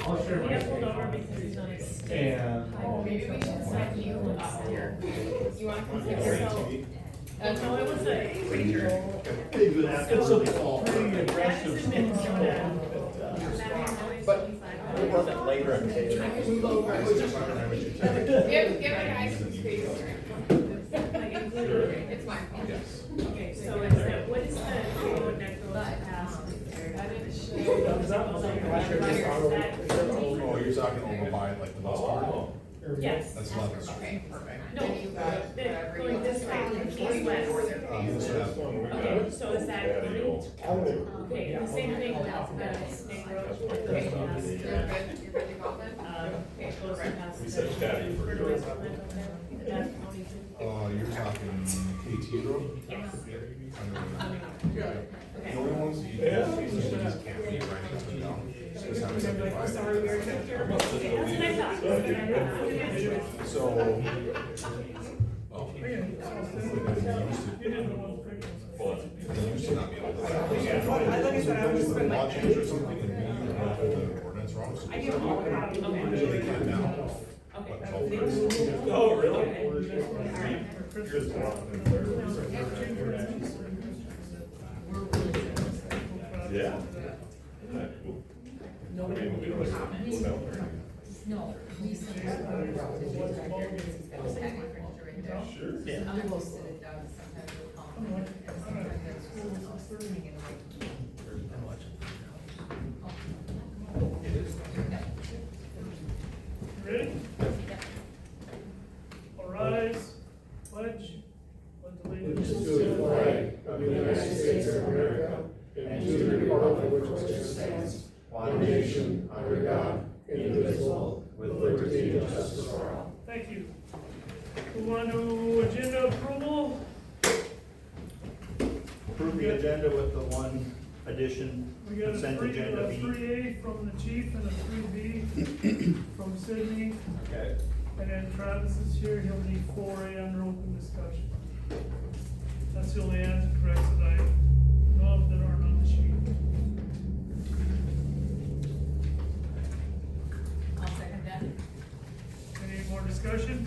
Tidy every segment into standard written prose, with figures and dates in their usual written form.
I'll share my screen. And Maybe we should set you up here. You want to come sit here? No, it was a wager. it's a pretty aggressive. But it wasn't later in the day. Move over. Give a guy some space. It's fine. Okay, so is that, what is the road that goes past? I didn't show. Oh, you're talking over by like the bus barn? Yes. That's Levis. Okay, perfect. No, Then you got whatever going you this way, east-west. Okay, so is that coming? Okay, the same thing with Snake Road. Okay, you're good to go then? Okay, it goes past. We said Chad for fertilizer plant up there. That's county too. You're talking KT Road? Yes. The Okay. only ones you just can't be right up and down. Just have 75. That's what I thought. So. Oh. They used to not be able to. Law change or something and the ordinance wrong. So they can now. Oh, really? Yeah. Nobody will comment. No. Sure. Yeah. I'm close to it, Doug. Sometimes we'll comment. And sometimes there's hanging right. Ready? All rise, pledge, Allegiance to the flag of the United States of America and to the republic for which it stands, one nation, under God, indivisible, with liberty and justice for all. Thank you. Move on to agenda approval. Approve the agenda with the one addition, We got a consent agenda B. 3A from the chief and a 3B from Sydney. Okay. And then Travis is here, he'll need 4A under open discussion. That's the only answer correct that I know of that aren't on the sheet. I'll second that. Any more discussion?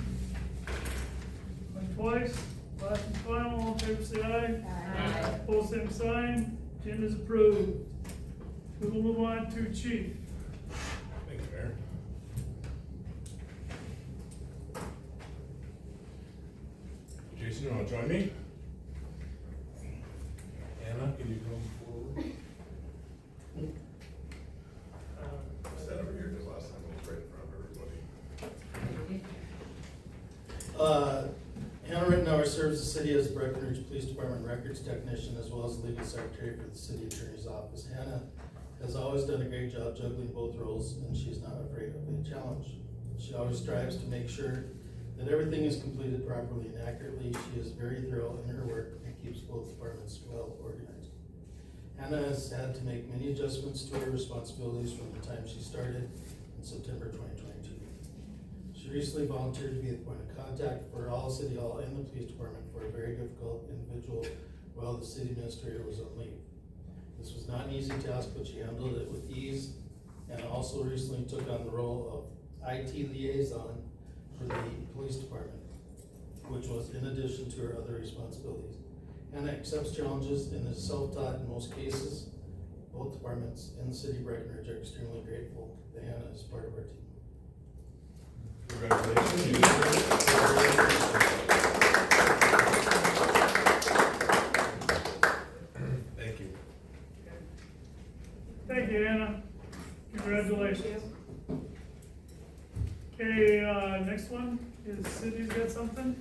Went twice, last and final, all in favor say aye. Aye. Opposed, same sign, agenda's approved. We will move on to chief. Thank you, Mayor. Jason, you wanna join me? Anna, can you come forward? Stand over here, because last time I was right in front of everybody. Hannah Rittenauer serves the city as Breckenridge Police Department Records Technician as well as Legal Secretary for the City Attorney's Office. Hannah has always done a great job juggling both roles and she's not afraid of a challenge. She always strives to make sure that everything is completed properly and accurately. She is very thorough in her work and keeps both departments well organized. Hannah has had to make many adjustments to her responsibilities from the time she started in September 2022. She recently volunteered to be the point of contact for all City Hall and the police department for a very difficult individual while the city administrator was on leave. This was not an easy task, but she handled it with ease and also recently took on the role of IT liaison for the police department, which was in addition to her other responsibilities. Hannah accepts challenges and is self-taught in most cases. Both departments in the city of Breckenridge are extremely grateful that Hannah is part of our team. Congratulations. Thank you. Thank you, Anna. Congratulations. Okay, next one is Sydney's got something?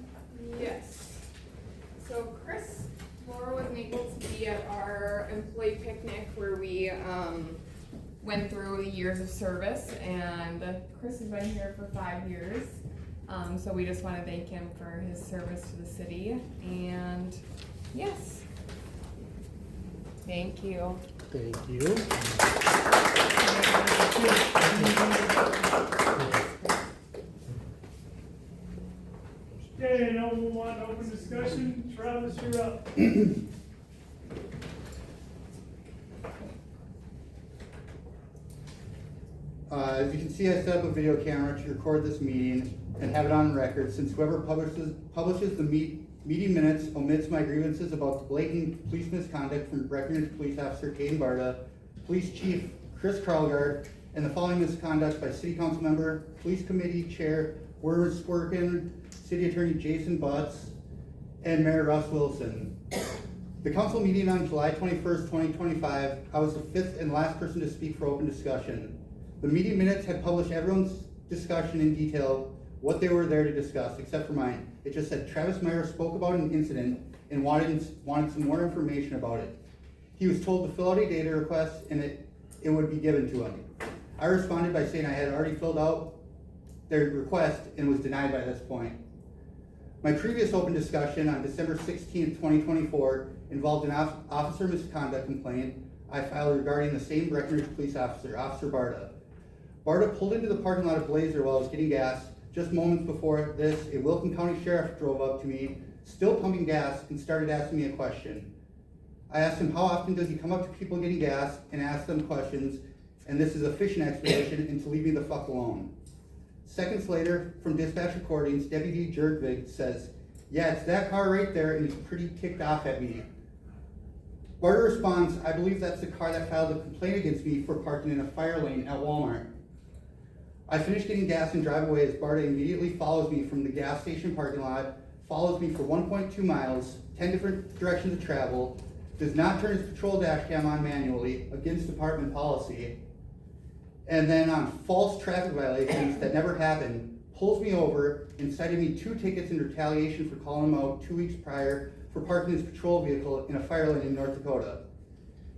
Yes. So Chris, Laura wasn't able to be at our employee picnic where we went through years of service, and Chris has been here for 5 years. So we just want to thank him for his service to the city, and yes. Thank you. Thank you. Okay, now we'll move on to open discussion. Travis, you're up. As you can see, I set up a video camera to record this meeting and have it on record, since whoever publishes the meeting minutes omits my grievances about the blatant police misconduct from Breckenridge Police Officer Caden Barta, Police Chief Chris Carlgard, and the following misconduct by City Council Member, Police Committee Chair Werner Swerkin, City Attorney Jason Butts, and Mayor Russ Wilson. The council meeting on July 21st, 2025, I was the fifth and last person to speak for open discussion. The meeting minutes had published everyone's discussion in detail, what they were there to discuss, except for mine. It just said Travis Meyer spoke about an incident and wanted some more information about it. He was told to fill out a data request and it would be given to him. I responded by saying I had already filled out their request and was denied by this point. My previous open discussion on December 16th, 2024 involved an officer misconduct complaint I filed regarding the same Breckenridge police officer, Officer Barta. Barta pulled into the parking lot of Blazer while I was getting gas. Just moments before this, a Wilton County sheriff drove up to me, still pumping gas, and started asking me a question. I asked him how often does he come up to people getting gas and ask them questions, and this is a fishing expedition, and to leave me the fuck alone. Seconds later, from dispatch recordings, Deputy Jerdvig says, "Yeah, it's that car right there," and he's pretty ticked off at me. Barta responds, "I believe that's the car that filed a complaint against me for parking in a fire lane at Walmart." I finish getting gas and drive away as Barta immediately follows me from the gas station parking lot, follows me for 1.2 miles, 10 different directions of travel, does not turn his patrol dash cam on manually, against department policy, and then on false traffic violations that never happened, pulls me over and cited me 2 tickets in retaliation for calling him out 2 weeks prior for parking his patrol vehicle in a fire lane in North Dakota.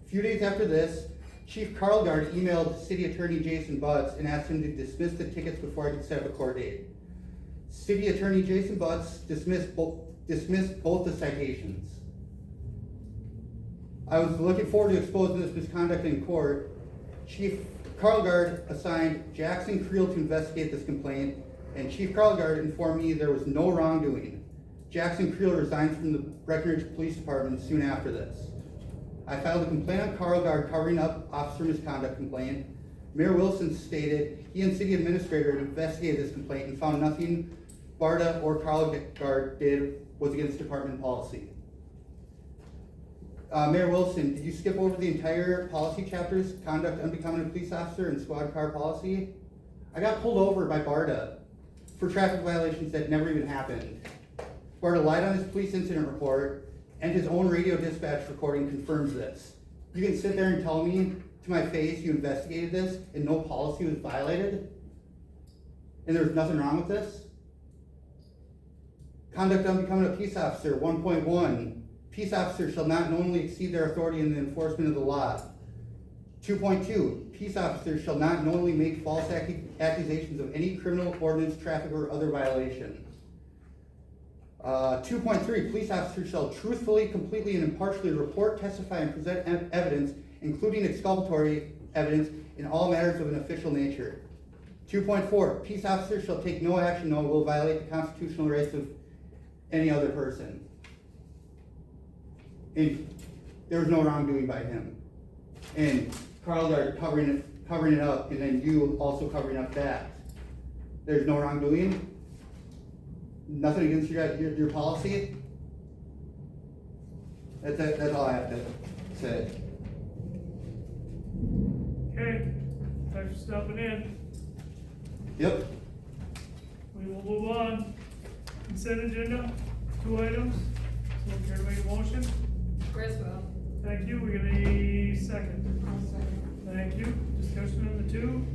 A few days after this, Chief Carlgard emailed City Attorney Jason Butts and asked him to dismiss the tickets before I could set up a court date. City Attorney Jason Butts dismissed both the citations. I was looking forward to exposing this misconduct in court. Chief Carlgard assigned Jackson Creel to investigate this complaint, and Chief Carlgard informed me there was no wrongdoing. Jackson Creel resigned from the Breckenridge Police Department soon after this. I filed a complaint on Carlgard covering up officer misconduct complaint. Mayor Wilson stated he and city administrator had investigated this complaint and found nothing Barta or Carlgard did was against department policy. Mayor Wilson, did you skip over the entire policy chapters, conduct unbecoming a police officer and squad car policy? I got pulled over by Barta for traffic violations that never even happened. Barta lied on his police incident report, and his own radio dispatch recording confirms this. You can sit there and tell me to my face you investigated this and no policy was violated? And there's nothing wrong with this? Conduct unbecoming a peace officer, 1.1. Peace officers shall not knowingly exceed their authority in the enforcement of the law. 2.2. Peace officers shall not knowingly make false accusations of any criminal ordinance, traffic, or other violation. 2.3. Police officers shall truthfully, completely, and impartially report, testify, and present evidence, including exculpatory evidence, in all matters of an official nature. 2.4. Peace officers shall take no action that will violate the constitutional rights of any other person. And there was no wrongdoing by him. And Carlgard covering it up, and then you also covering up that. There's no wrongdoing. Nothing against your policy. That's all I have to say. Okay, thanks for stopping in. Yep. We will move on. Consent agenda, 2 items. So care to make a motion? Chris will. Thank you, we get a second. I'll second. Thank you. Discussion on the 2.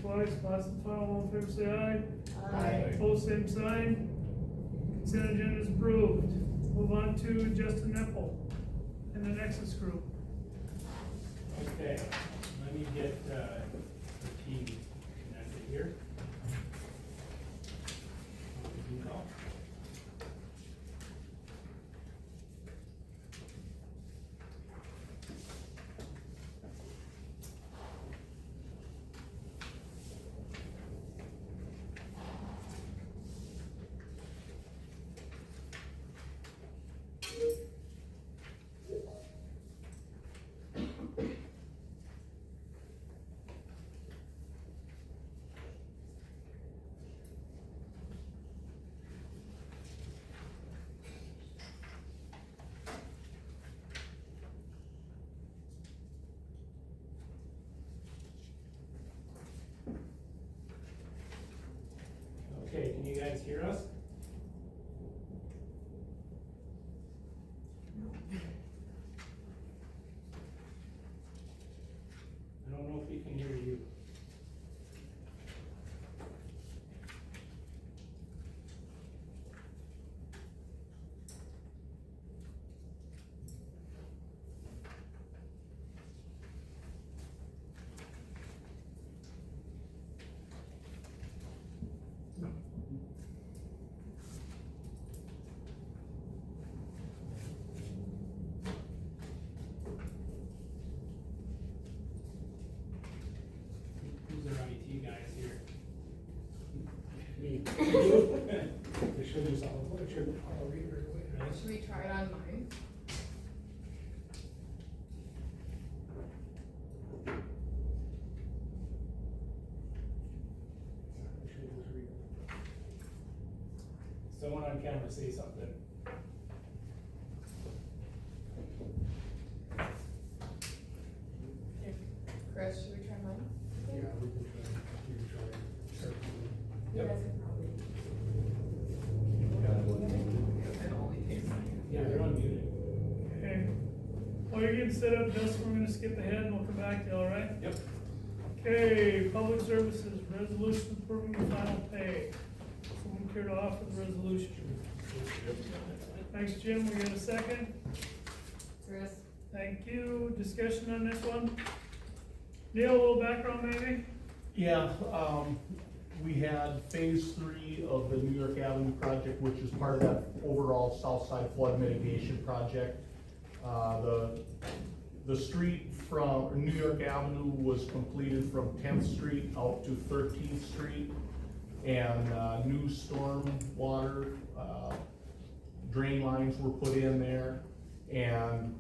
Likewise, pass the file, all in favor say aye. Aye. Opposed, same sign. Consent agenda is approved. Move on to Justin Nepple and the Nexus Group. Okay, let me get, the team connected here. Zoom call. guys hear us? I don't know if we can hear you. Who's our IT guys here? Me. They should use all reader, right? Should we try it on mine? Someone on camera say something. Chris, should we try mine? Yeah, we can try. You Yep. guys can probably. It only takes seconds. Yeah, they're unmuted. Okay. While you're getting set up, Justin, we're gonna skip ahead and we'll come back to you, all right? Yep. Okay, public services, resolution approving the final pay. Someone care to offer the resolution? Thanks, Jim, we got a second? Chris? Thank you, discussion on this one? Neil, a little background maybe? Yeah, we had phase 3 of the New York Avenue project, which is part of that overall south side flood mitigation project. The street from New York Avenue was completed from 10th Street out to 13th Street. And, new storm water, drain lines were put in there. And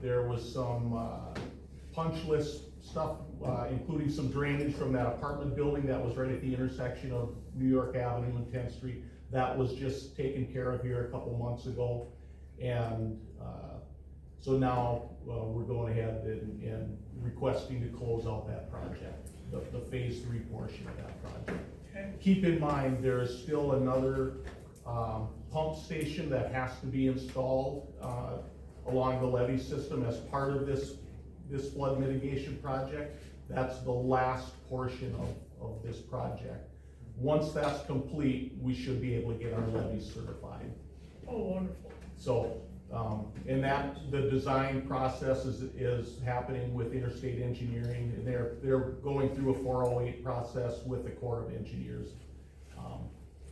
there was some, punch list stuff, including some drainage from that apartment building that was right at the intersection of New York Avenue and 10th Street. That was just taken care of here a couple months ago. And, so now, we're going ahead and requesting to close out that project, the phase 3 portion of that project. Okay. Keep in mind, there is still another, pump station that has to be installed, along the levee system as part of this flood mitigation project. That's the last portion of this project. Once that's complete, we should be able to get our levees certified. Oh, wonderful. So, and the design process is happening with Interstate Engineering, and they're going through a 408 process with the Corps of Engineers.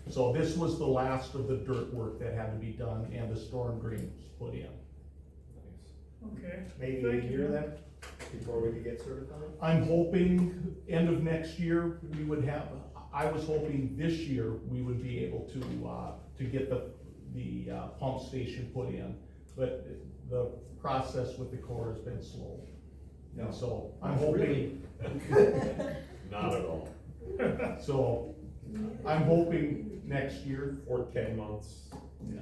So this was the last of the dirt work that had to be done, and the storm drain was put in. Okay. Maybe Thank a you. year then, before we could get certified? I'm hoping end of next year, I was hoping this year we would be able to get the pump station put in, but the process with the Corps has been slow. And so I'm hoping, Not at all. so I'm hoping next year. Or 10 months. Yeah.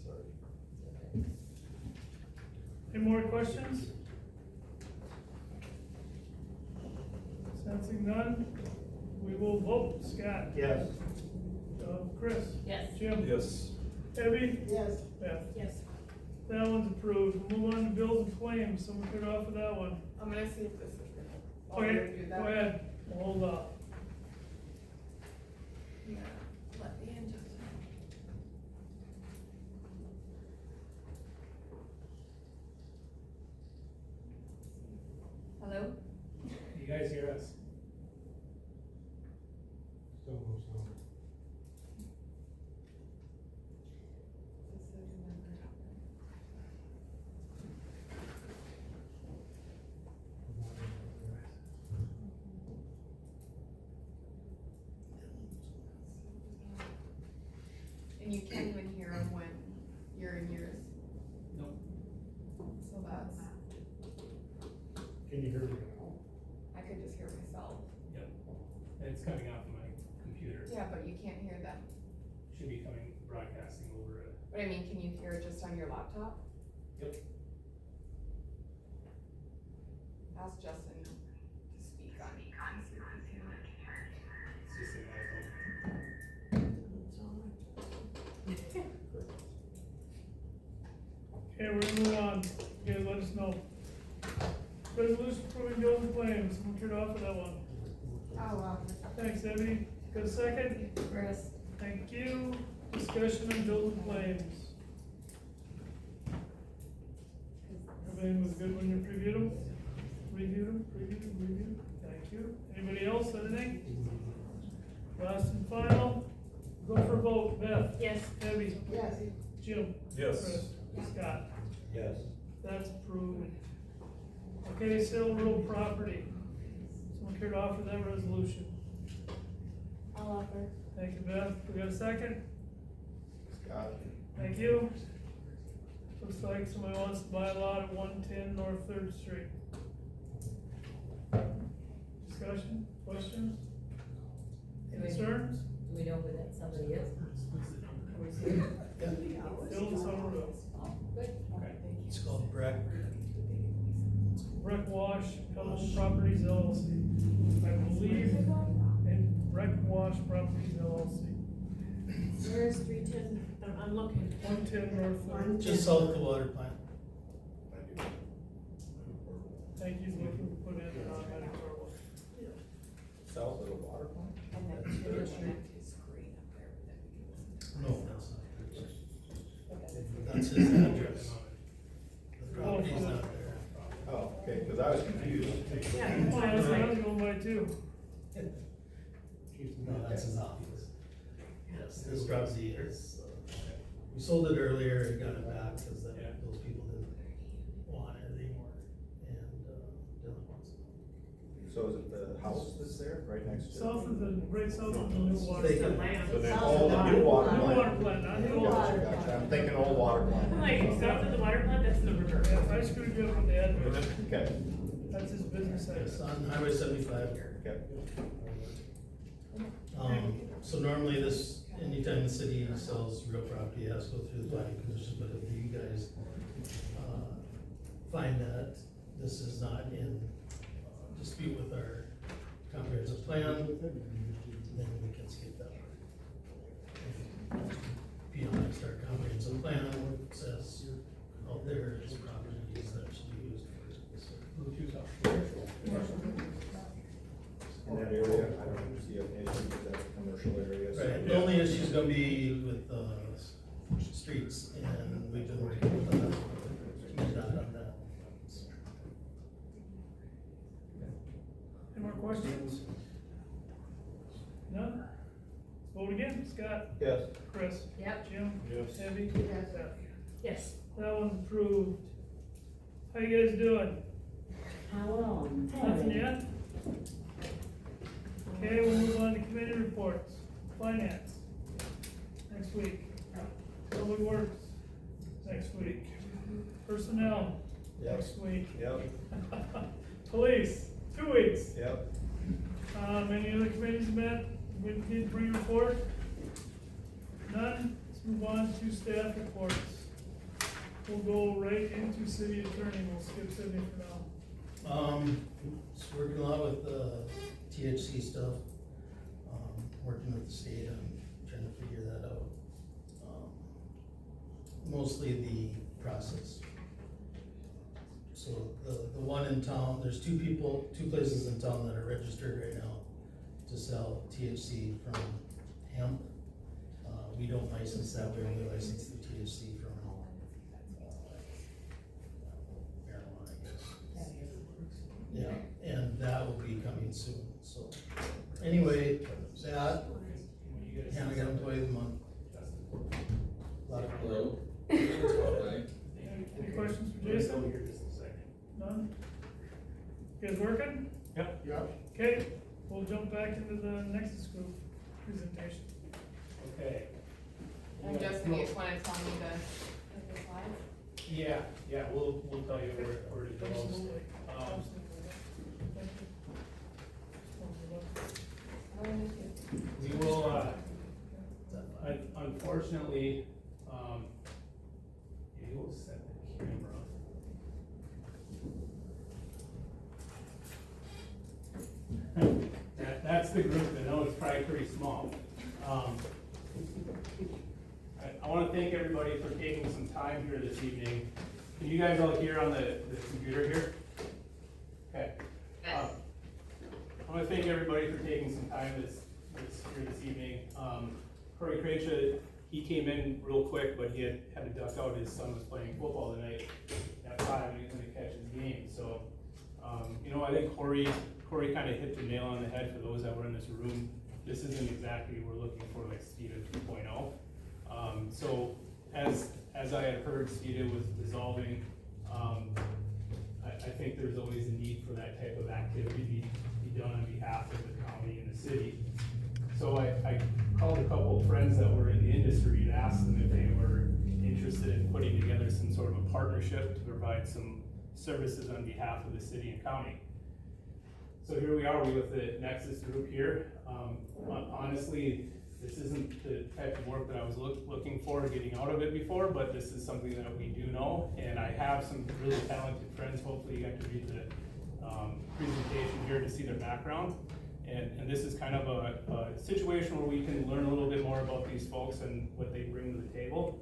Sorry. Any more questions? Sensing none, we will vote. Scott? Yes. Chris? Yes. Jim? Yes. Debbie? Yes. Beth? Yes. That one's approved. We'll move on to bills and claims. Someone could offer that one. I'm gonna see if this is gonna. Okay, Do go that. ahead. Hold up. Yeah, let me in just. Hello? You guys hear us? Still no sound. And you can't even hear them when you're in yours. Nope. So that's, Can you hear me now? I could just hear myself. Yep. And it's coming off my computer. Yeah, but you can't hear them. Should be coming, broadcasting over it. But I mean, can you hear it just on your laptop? Yep. Ask Justin to speak on it. And see if he can. Okay, we're gonna move on. You guys let us know. Resolution approving bills and claims. Someone care to offer that one? I'll offer. Thanks, Debbie. Got a second? Chris. Thank you. Discussion on bills and claims. Everything was good when you previewed them? Reviewed them? Thank you. Anybody else, anything? Last and final, go for a vote. Beth? Yes. Debbie? Yes. Jim? Yes. Chris? Scott? Yes. That's approved. Okay, sale of real property. Someone care to offer that resolution? I'll offer. Thank you, Beth. We got a second? Scott. Thank you. Looks like somebody wants to buy a lot at 110 North Third Street. Discussion, questions, concerns? Do we know who that somebody is? Build Summerville. It's called Breckenridge. Breckenridge Properties LLC. I believe in Breckenridge Properties LLC. Where's 310? I'm looking. 110 North Third. Just south of the water plant. Thank you, looking to put in, medical. South of the water plant? No, that's not. That's his address. The property's not there. Oh, okay, cause I was confused. Yeah, Oh, I that's was what I like, was going by too. No, that's his office. Yes, this property is, we sold it earlier and got it back because those people didn't want it anymore. And, Dylan wants it. So is it the house that's there, right next to it? South of the, right south of the new water. They the can- land. So then, oh, the new water New plant. water plant, not the old. Gotcha, gotcha. I'm thinking old water I'm plant. like, south of the water plant, that's in the river. Yeah, I screwed you up with the address. Okay, That's his business It's address. on Highway 75. okay. So normally this, anytime the city sells real property, it has to go through the planning commission, but if you guys, find that this is not in dispute with our comprehensive plan, then we can skip that part. Beyond next, our comprehensive plan says out there is properties that should be used for this. In that area, I don't see an issue because that's a commercial area. so- Right, the only issue is gonna be with, streets, and we've been working with them, keep that on that. Any more questions? None? Let's vote again. Scott? Yes. Chris? Yep. Jim? Yes. Debbie? Yes. Beth? Yes. That one's approved. How you guys doing? How long? Nothing yet? Okay, we'll move on to committee reports. Finance, next week. Public Works, next week. Personnel, Yep. next week. Yep, Police, 2 weeks. yep. Any other committees met? We need to bring a report? None? Let's move on to staff reports. We'll go right into city attorney. We'll skip Sydney for now. Just working a lot with, THC stuff, working with the state, I'm trying to figure that out. Mostly the process. So the one in town, there's two places in town that are registered right now to sell THC from hemp. We don't license that, we only license the THC from, marijuana, I guess. Yeah, and that will be coming soon, so, anyway, that, Hannah got employee of the month. Lot of. Hello. Any questions for Jason? None? You guys working? Yep. Okay, we'll jump back into the Nexus Group presentation. Okay. And Justin, you just wanna tell me the slides? Yeah, we'll tell you where it goes. Absolutely. We will, unfortunately, you will set the camera. That's the group, I know it's probably pretty small. I wanna thank everybody for taking some time here this evening Can you guys all hear on the computer here? Okay. Yes. I want to thank everybody for taking some time here this evening. Corey Krejcia, he came in real quick, but he had to duck out. His son was playing football tonight at 5, and he was going to catch his game. So, I think Corey kind of hit the nail on the head for those that were in this room. This isn't exactly what we're looking for, like SPEDA 2.0. So, as I had heard, SPEDA was dissolving. I think there's always a need for that type of activity to be done on behalf of the county and the city. So I called a couple of friends that were in the industry and asked them if they were interested in putting together some sort of a partnership to provide some services on behalf of the city and county. So here we are with the Nexus group here. Honestly, this isn't the type of work that I was looking for getting out of it before, but this is something that we do know, and I have some really talented friends. Hopefully you got to read the presentation here to see their background. And this is kind of a situation where we can learn a little bit more about these folks and what they bring to the table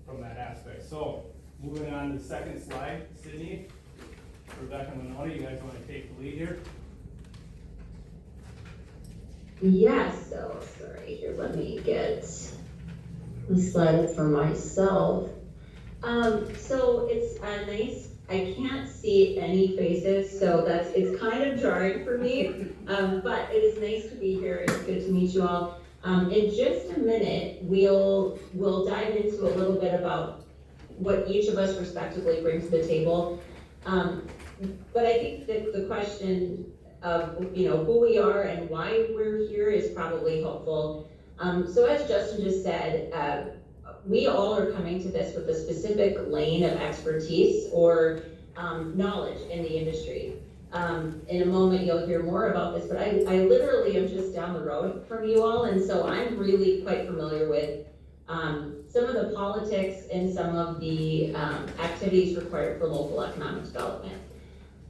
from that aspect. So moving on to the second slide, Sydney, Rebecca and Winona, you guys want to take the lead here? Yes, so, sorry, here, let me get the slide for myself. So it's nice, I can't see any faces, so it's kind of jarring for me, but it is nice to be here, it's good to meet you all. In just a minute, we'll dive into a little bit about what each of us respectively bring to the table. But I think that the question of who we are and why we're here is probably helpful. So as Justin just said, we all are coming to this with a specific lane of expertise or knowledge in the industry. In a moment you'll hear more about this, but I literally am just down the road from you all, and so I'm really quite familiar with some of the politics and some of the activities required for local economic development.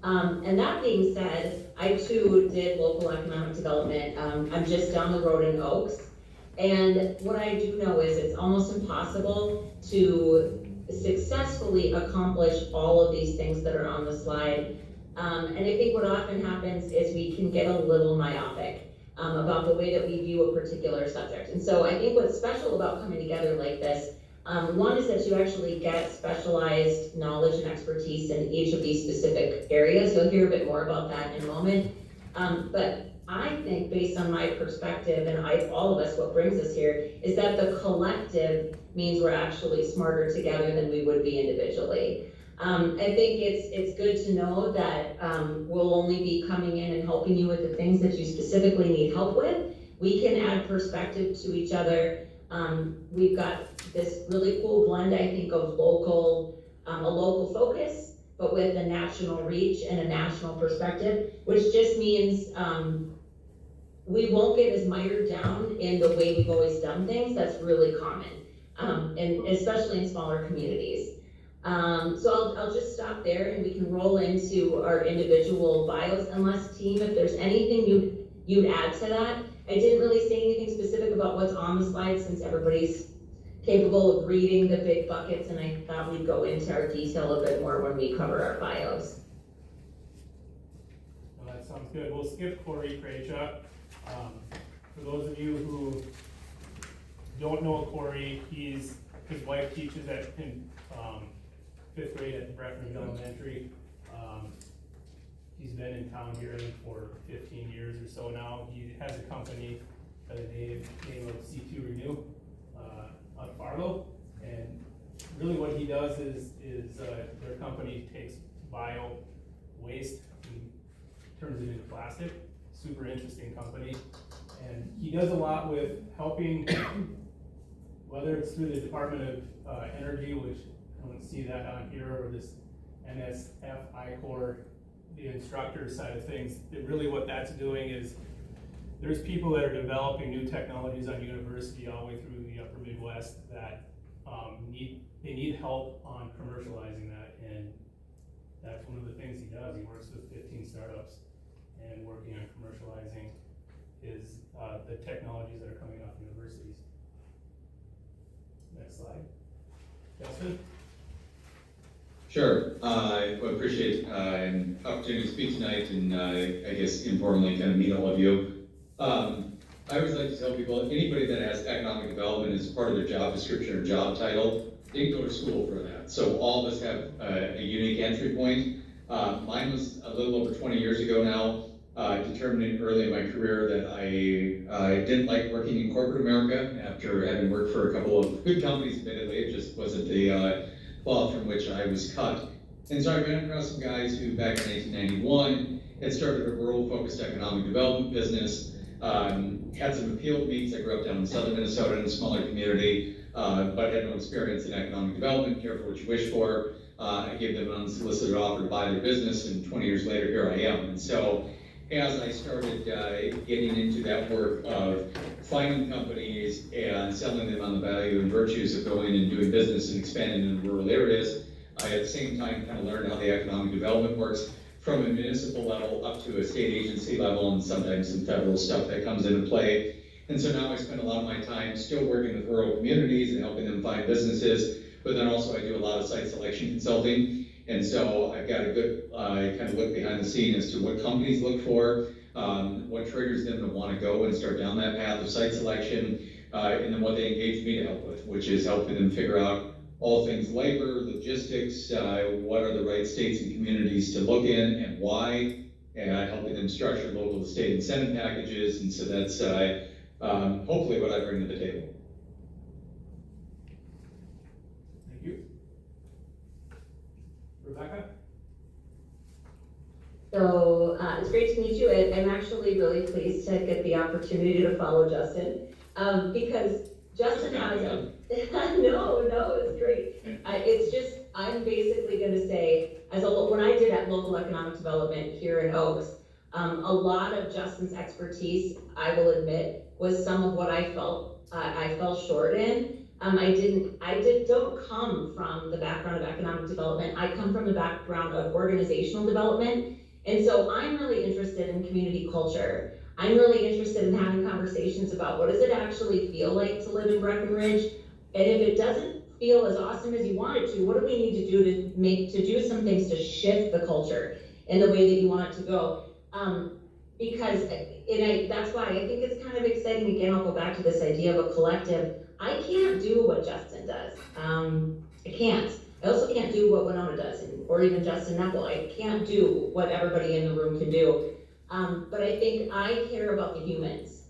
And that being said, I too did local economic development. I'm just down the road in Oaks. And what I do know is it's almost impossible to successfully accomplish all of these things that are on the slide. And I think what often happens is we can get a little myopic about the way that we view a particular subject. And so I think what's special about coming together like this, one is that you actually get specialized knowledge and expertise in each of these specific areas. You'll hear a bit more about that in a moment. But I think based on my perspective and all of us, what brings us here is that the collective means we're actually smarter together than we would be individually. I think it's good to know that we'll only be coming in and helping you with the things that you specifically need help with. We can add perspective to each other. We've got this really cool blend, I think, of a local focus, but with a national reach and a national perspective, which just means we won't get as mired down in the way we've always done things. That's really common, and especially in smaller communities. So I'll just stop there and we can roll into our individual bios, unless team, if there's anything you'd add to that. I didn't really say anything specific about what's on the slide since everybody's capable of reading the big buckets, and I thought we'd go into our detail a bit more when we cover our bios. Well, that sounds good. We'll skip Corey Krejcia. For those of you who don't know Corey, his wife teaches in 5th grade at Breckenridge Elementary. He's been in town here for 15 years or so now. He has a company by the name of C2 Renew out of Fargo, and really what he does is their company takes bio waste and turns it into plastic. Super interesting company, and he does a lot with helping, whether it's through the Department of Energy, which I don't see that on here, or this NSF I-Corps, the instructor side of things. Really what that's doing is there's people that are developing new technologies on university all the way through the upper Midwest that need help on commercializing that, and that's one of the things he does. He works with 15 startups and working on commercializing the technologies that are coming off universities. Next slide. Justin? Sure. I appreciate an opportunity to speak tonight and I guess informally kind of meet all of you. I always like to tell people, anybody that has economic development as part of their job description or job title, didn't go to school for that. So all of us have a unique entry point. Mine was a little over 20 years ago now. Determined early in my career that I didn't like working in corporate America after having worked for a couple of good companies. Admittedly, it just wasn't the cloth from which I was cut. And so I ran across some guys who back in 1991 had started a rural-focused economic development business. Had some appeal to me because I grew up down in southern Minnesota in a smaller community, but had no experience in economic development, careful what you wish for. I gave them an unsolicited offer to buy their business, and 20 years later, here I am. And so as I started getting into that work of finding companies and selling them on the value and virtues of going and doing business and expanding in rural areas, I at the same time kind of learned how the economic development works from a municipal level up to a state agency level and sometimes some federal stuff that comes into play. And so now I spend a lot of my time still working with rural communities and helping them find businesses, but then also I do a lot of site selection consulting. And so I've got a good kind of look behind the scene as to what companies look for, what triggers them to want to go and start down that path of site selection, and then what they engage me to help with, which is helping them figure out all things labor, logistics, what are the right states and communities to look in and why, and helping them structure local to state incentive packages. And so that's hopefully what I bring to the table. Thank you. Rebecca? So it's great to meet you. I'm actually really pleased to get the opportunity to follow Justin because Justin has a no, it's great. It's just, I'm basically going to say, when I did at local economic development here in Oaks, a lot of Justin's expertise, I will admit, was some of what I fell short in. I don't come from the background of economic development. I come from the background of organizational development. And so I'm really interested in community culture. I'm really interested in having conversations about what does it actually feel like to live in Breckenridge? And if it doesn't feel as awesome as you want it to, what do we need to do to do some things to shift the culture in the way that you want it to go? That's why I think it's kind of exciting. Again, I'll go back to this idea of a collective. I can't do what Justin does. I can't. I also can't do what Winona does, or even Justin Knuckle. I can't do what everybody in the room can do. But I think I care about the humans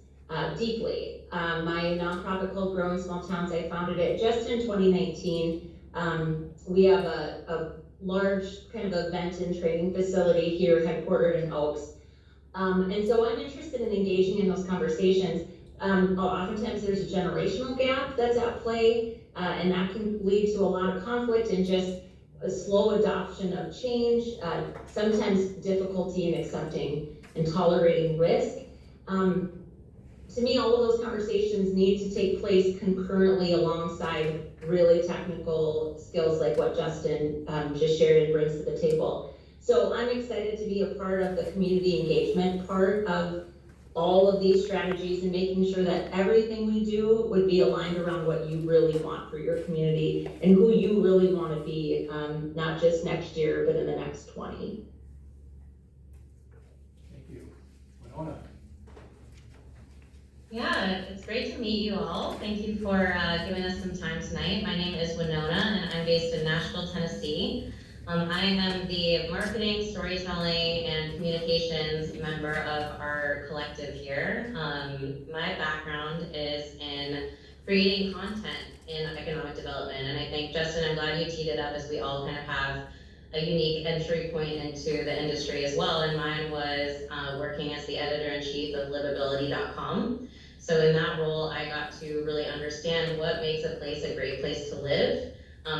deeply. My nonprofit called Growing Small Towns, I founded it just in 2019. We have a large kind of event and training facility here headquartered in Oaks. And so I'm interested in engaging in those conversations. Oftentimes there's a generational gap that's at play, and that can lead to a lot of conflict and just a slow adoption of change, sometimes difficulty in accepting and tolerating risk. To me, all of those conversations need to take place concurrently alongside really technical skills like what Justin just shared and brings to the table. So I'm excited to be a part of the community engagement part of all of these strategies and making sure that everything we do would be aligned around what you really want for your community and who you really want to be, not just next year, but in the next 20. Thank you. Winona? Yeah, it's great to meet you all. Thank you for giving us some time tonight. My name is Winona, and I'm based in Nashville, Tennessee. I am the marketing, storytelling, and communications member of our collective here. My background is in creating content in economic development, and I think, Justin, I'm glad you teed it up as we all kind of have a unique entry point into the industry as well, and mine was working as the editor-in-chief of livability.com. So in that role, I got to really understand what makes a place a great place to live,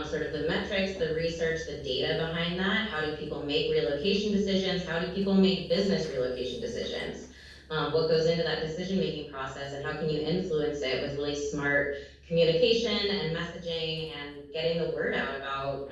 sort of the metrics, the research, the data behind that. How do people make relocation decisions? How do people make business relocation decisions? What goes into that decision-making process, and how can you influence it with really smart communication and messaging and getting the word out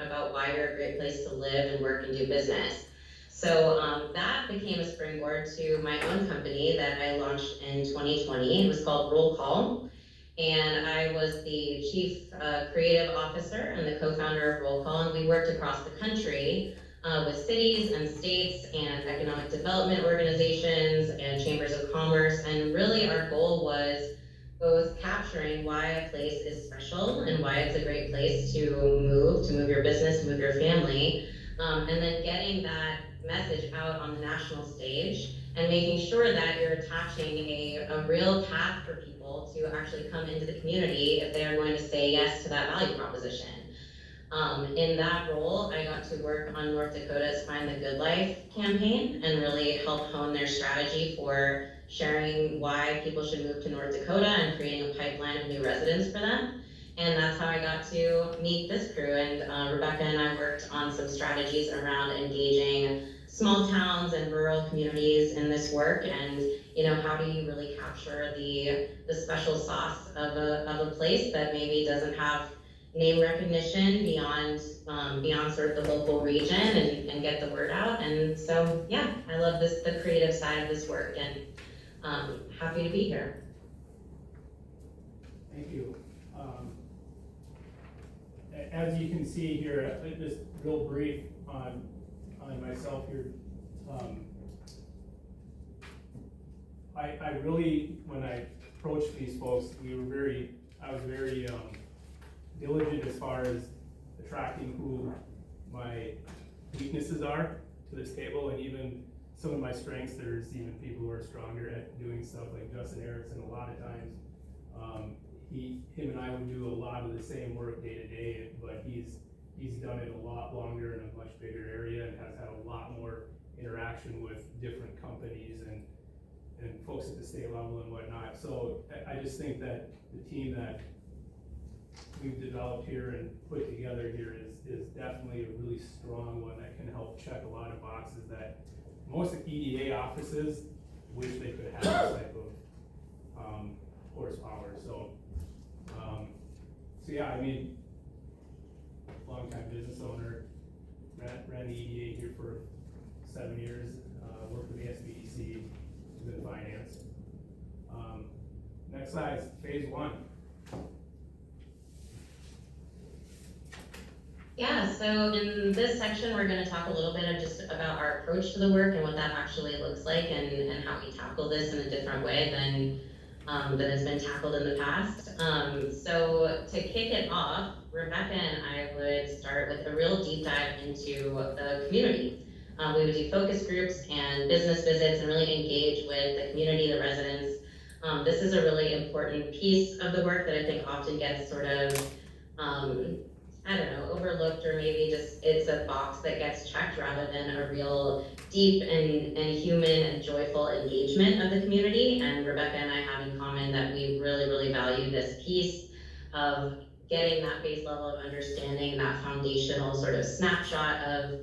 about why you're a great place to live and work and do business. So that became a springboard to my own company that I launched in 2020. It was called Roll Call. And I was the chief creative officer and the co-founder of Roll Call, and we worked across the country with cities and states and economic development organizations and chambers of commerce. And really our goal was both capturing why a place is special and why it's a great place to move your business, move your family, and then getting that message out on the national stage and making sure that you're attaching a real path for people to actually come into the community if they are going to say yes to that value proposition. In that role, I got to work on North Dakota's Find the Good Life campaign and really help hone their strategy for sharing why people should move to North Dakota and creating a pipeline of new residents for them. And that's how I got to meet this crew. And Rebecca and I worked on some strategies around engaging small towns and rural communities in this work. And how do you really capture the special sauce of a place that maybe doesn't have name recognition beyond sort of the local region, and get the word out. And so yeah, I love the creative side of this work, and happy to be here. Thank you. As you can see here, just real brief on myself here. I really, when I approached these folks, I was very diligent as far as attracting who my weaknesses are to this table, and even some of my strengths. There's even people who are stronger at doing stuff, like Justin Erickson. A lot of times, him and I would do a lot of the same work day to day, but he's done it a lot longer in a much bigger area and has had a lot more interaction with different companies and folks at the state level and whatnot. So I just think that the team that we've developed here and put together here is definitely a really strong one that can help check a lot of boxes that most EDA offices wish they could have this type of horsepower. So yeah, I mean, longtime business owner, ran the EDA here for 7 years, worked with the SBDC, was in finance. Next slide, phase 1. Yeah, so in this section, we're going to talk a little bit of just about our approach to the work and what that actually looks like, and how we tackle this in a different way than has been tackled in the past. So to kick it off, Rebecca and I would start with a real deep dive into the community. We would do focus groups and business visits and really engage with the community, the residents. This is a really important piece of the work that I think often gets sort of overlooked, or maybe just it's a box that gets checked rather than a real deep and human and joyful engagement of the community. And Rebecca and I have in common that we really, really value this piece of getting that base level of understanding, that foundational sort of snapshot of,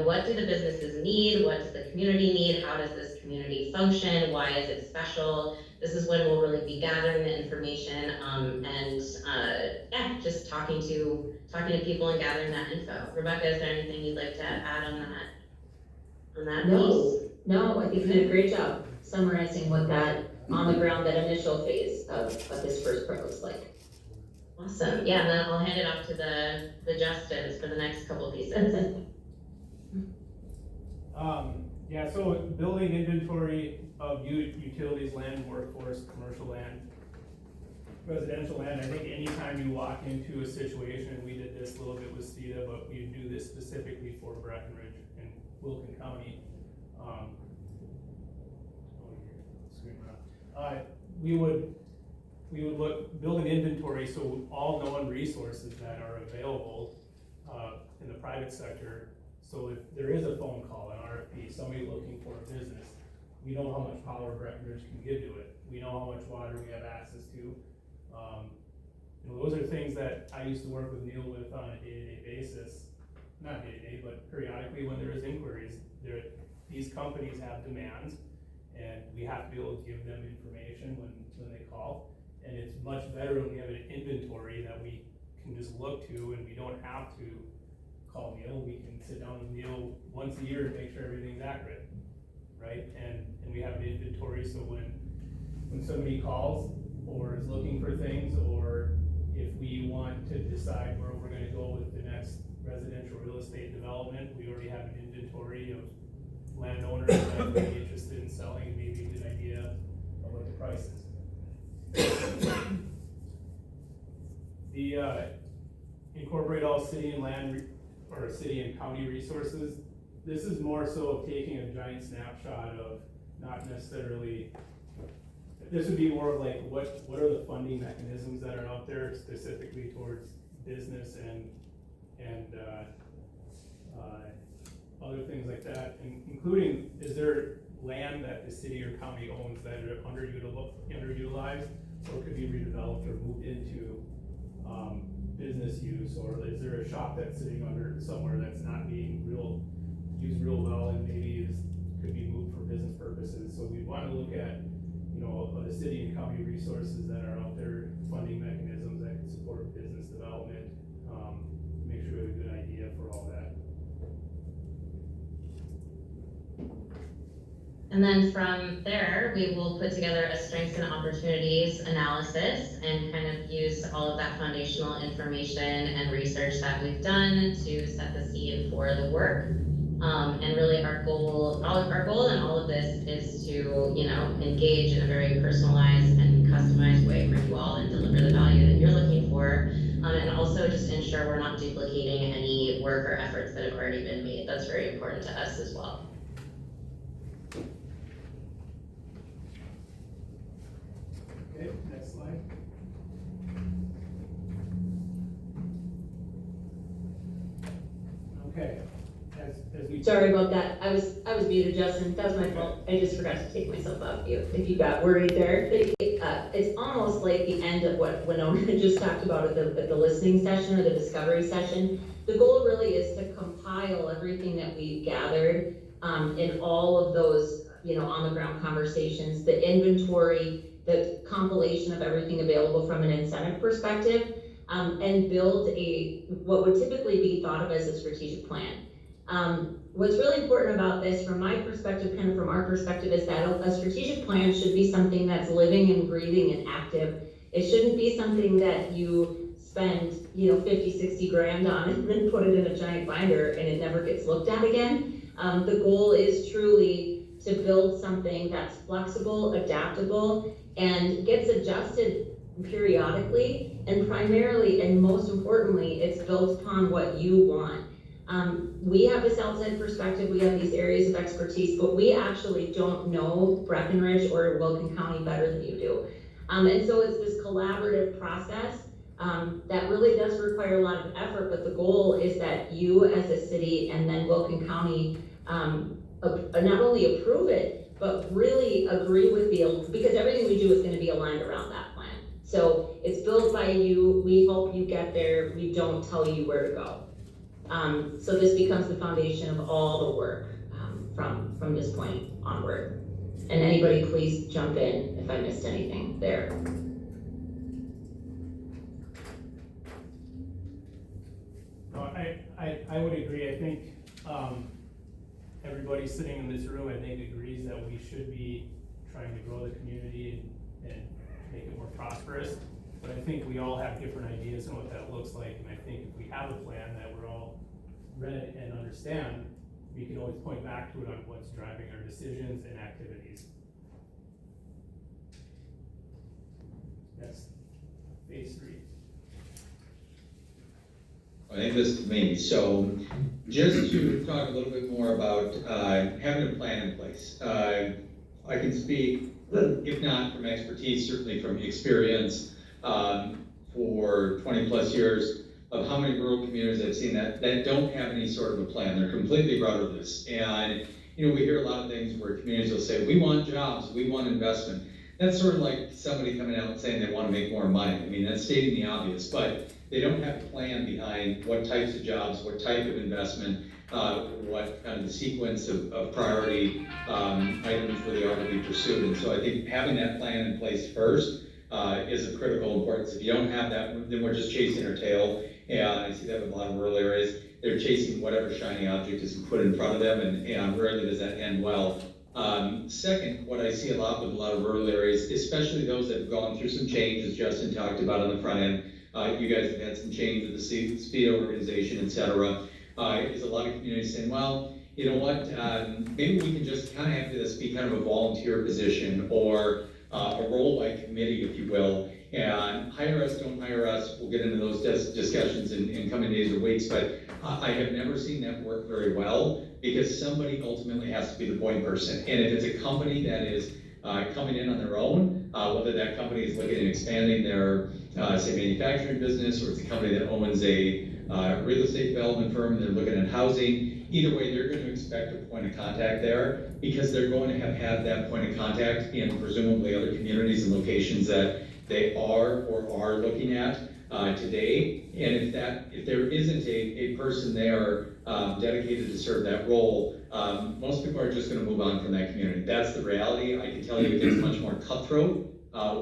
what do the businesses need? What does the community need? How does this community function? Why is it special? This is when we'll really be gathering the information, and just talking to people and gathering that info. Rebecca, is there anything you'd like to add on that piece? No, I think you did a great job summarizing what that on the ground, that initial phase of this first part looks like. Awesome. Yeah, and then I'll hand it off to the Justins for the next couple pieces. Yeah, so building inventory of utilities, land, workforce, commercial land, residential land. I think anytime you walk into a situation, and we did this a little bit with SPEDA, but we do this specifically for Breckenridge and Wilkin County. We would build an inventory, so all known resources that are available in the private sector. So if there is a phone call, an RFP, somebody looking for a business, we know how much power Breckenridge can give to it. We know how much water we have access to. Those are things that I used to work with Neil with on a day-to-day basis. Not day-to-day, but periodically when there is inquiries. These companies have demands, and we have to be able to give them information when they call. And it's much better when we have an inventory that we can just look to, and we don't have to call Neil. We can sit down with Neil once a year and make sure everything's accurate, right? And we have an inventory, so when somebody calls, or is looking for things, or if we want to decide where we're gonna go with the next residential real estate development, we already have an inventory of landowners that would be interested in selling, maybe a good idea of what the price is. The, incorporate all city and or city and county resources. This is more so taking a giant snapshot of not necessarily, this would be more of like, what are the funding mechanisms that are out there specifically towards business and other things like that, and including, is there land that the city or county owns that are underutilized or could be redeveloped or moved into business use, or is there a shop that's sitting under somewhere that's not being used real well and maybe could be moved for business purposes? So we want to look at, you know, the city and county resources that are out there, funding mechanisms that can support business development, make sure we have a good idea for all that. And then from there, we will put together a strengths and opportunities analysis and kind of use all of that foundational information and research that we've done to set the scene for the work. And really our goal in all of this is to, you know, engage in a very personalized and customized way for you all and deliver the value that you're looking for. And also just ensure we're not duplicating any work or efforts that have already been made. That's very important to us as well. Okay, next slide. Okay, as we. Sorry about that. I was muted, Justin. That's my fault. I just forgot to take myself off mute. If you got worried there, it's almost like the end of what Winona just talked about at the listening session or the discovery session. The goal really is to compile everything that we've gathered in all of those, you know, on the ground conversations, the inventory, the compilation of everything available from an incentive perspective, and build what would typically be thought of as a strategic plan. What's really important about this from my perspective, kind of from our perspective, is that a strategic plan should be something that's living and breathing and active. It shouldn't be something that you spend, you know, 50, 60 grand on and then put it in a giant binder and it never gets looked at again. The goal is truly to build something that's flexible, adaptable, and gets adjusted periodically, and primarily and most importantly, it's built upon what you want. We have this outside perspective, we have these areas of expertise, but we actually don't know Breckenridge or Wilkin County better than you do. And so it's this collaborative process that really does require a lot of effort, but the goal is that you as a city and then Wilkin County not only approve it, but really agree with because everything we do is going to be aligned around that plan. So it's built by you, we hope you get there, we don't tell you where to go. So this becomes the foundation of all the work from this point onward. And anybody please jump in if I missed anything there. No, I would agree. I think everybody sitting in this room, I think, agrees that we should be trying to grow the community and make it more prosperous. But I think we all have different ideas on what that looks like. And I think if we have a plan that we're all read and understand, we can always point back to it on what's driving our decisions and activities. That's phase 3. I think this is me. So just to talk a little bit more about having a plan in place. I can speak, if not from expertise, certainly from experience for 20 plus years of how many rural communities I've seen that don't have any sort of a plan. They're completely rudderless. And, you know, we hear a lot of things where communities will say, we want jobs, we want investment. That's sort of like somebody coming out and saying they want to make more money. I mean, that's stating the obvious, but they don't have a plan behind what types of jobs, what type of investment, what kind of the sequence of priority items really are to be pursued. And so I think having that plan in place first is of critical importance. If you don't have that, then we're just chasing our tail. And I see that with a lot of rural areas. They're chasing whatever shiny object is put in front of them, and rarely does that end well. Second, what I see a lot with a lot of rural areas, especially those that have gone through some change, as Justin talked about on the front end, you guys have had some change with the speed organization, et cetera, is a lot of communities saying, well, you know what, maybe we can just kind of have this be kind of a volunteer position or a role by committee, if you will, and hire us, don't hire us. We'll get into those discussions in coming days or weeks, but I have never seen that work very well because somebody ultimately has to be the point person. And if it's a company that is coming in on their own, whether that company is looking at expanding their, say, manufacturing business, or it's a company that owns a real estate development firm and they're looking at housing, either way, they're going to expect a point of contact there because they're going to have had that point of contact in presumably other communities and locations that they are or are looking at today. And if there isn't a person there dedicated to serve that role, most people are just going to move on from that community. That's the reality. I can tell you it gets much more cutthroat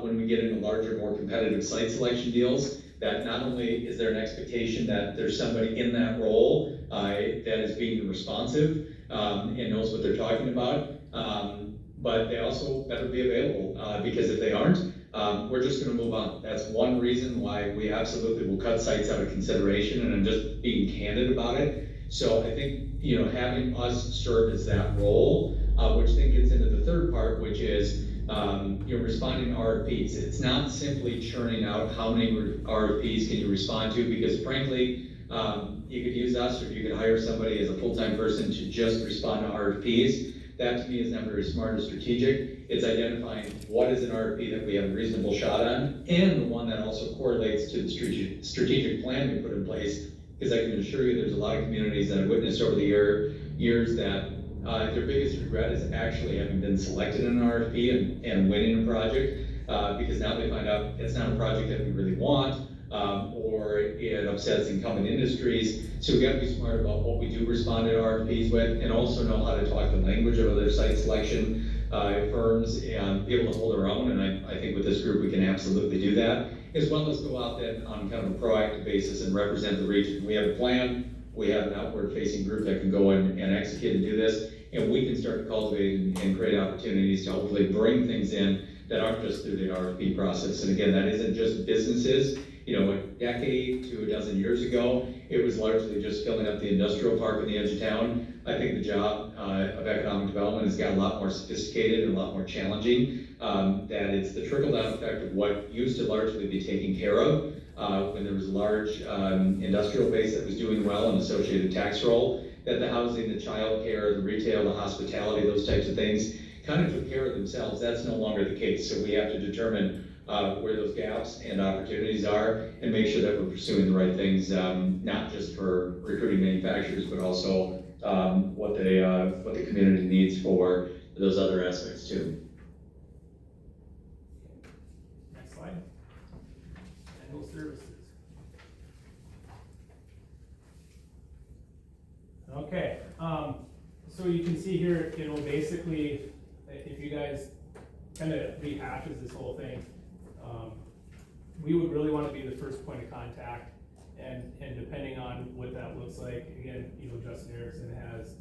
when we get into larger, more competitive site selection deals. That not only is there an expectation that there's somebody in that role that is being responsive and knows what they're talking about, but they also better be available because if they aren't, we're just going to move on. That's one reason why we absolutely will cut sites out of consideration, and I'm just being candid about it. So I think, you know, having us serve as that role, which then gets into the third part, which is you know, responding to RFPs. It's not simply churning out how many RFPs can you respond to, because frankly, you could use us or you could hire somebody as a full-time person to just respond to RFPs. That to me is not very smart or strategic. It's identifying what is an RFP that we have a reasonable shot on, and the one that also correlates to the strategic plan we put in place. Because I can assure you there's a lot of communities that I've witnessed over the years that their biggest regret is actually having been selected in an RFP and winning a project, because now they find out it's not a project that we really want, or it upsets incumbent industries. So we got to be smart about what we do respond to RFPs with, and also know how to talk the language of other site selection firms and be able to hold our own. And I think with this group we can absolutely do that, as well as go out then on kind of a proactive basis and represent the region. We have a plan. We have an outward-facing group that can go in and execute and do this, and we can start to cultivate and create opportunities to hopefully bring things in that aren't just through the RFP process. And again, that isn't just businesses. You know, a decade to a dozen years ago, it was largely just filling up the industrial park in the edge of town. I think the job of economic development has got a lot more sophisticated and a lot more challenging. That it's the trickle-down effect of what used to largely be taken care of when there was a large industrial base that was doing well and associated tax roll, that the housing, the child care, the retail, the hospitality, those types of things kind of took care of themselves. That's no longer the case. So we have to determine where those gaps and opportunities are and make sure that we're pursuing the right things, not just for recruiting manufacturers, but also what the community needs for those other aspects too. Next slide. Annual services. Okay, so you can see here, you know, basically, if you guys kind of rehashes this whole thing, we would really want to be the first point of contact, and depending on what that looks like, again, you know, Justin Erickson has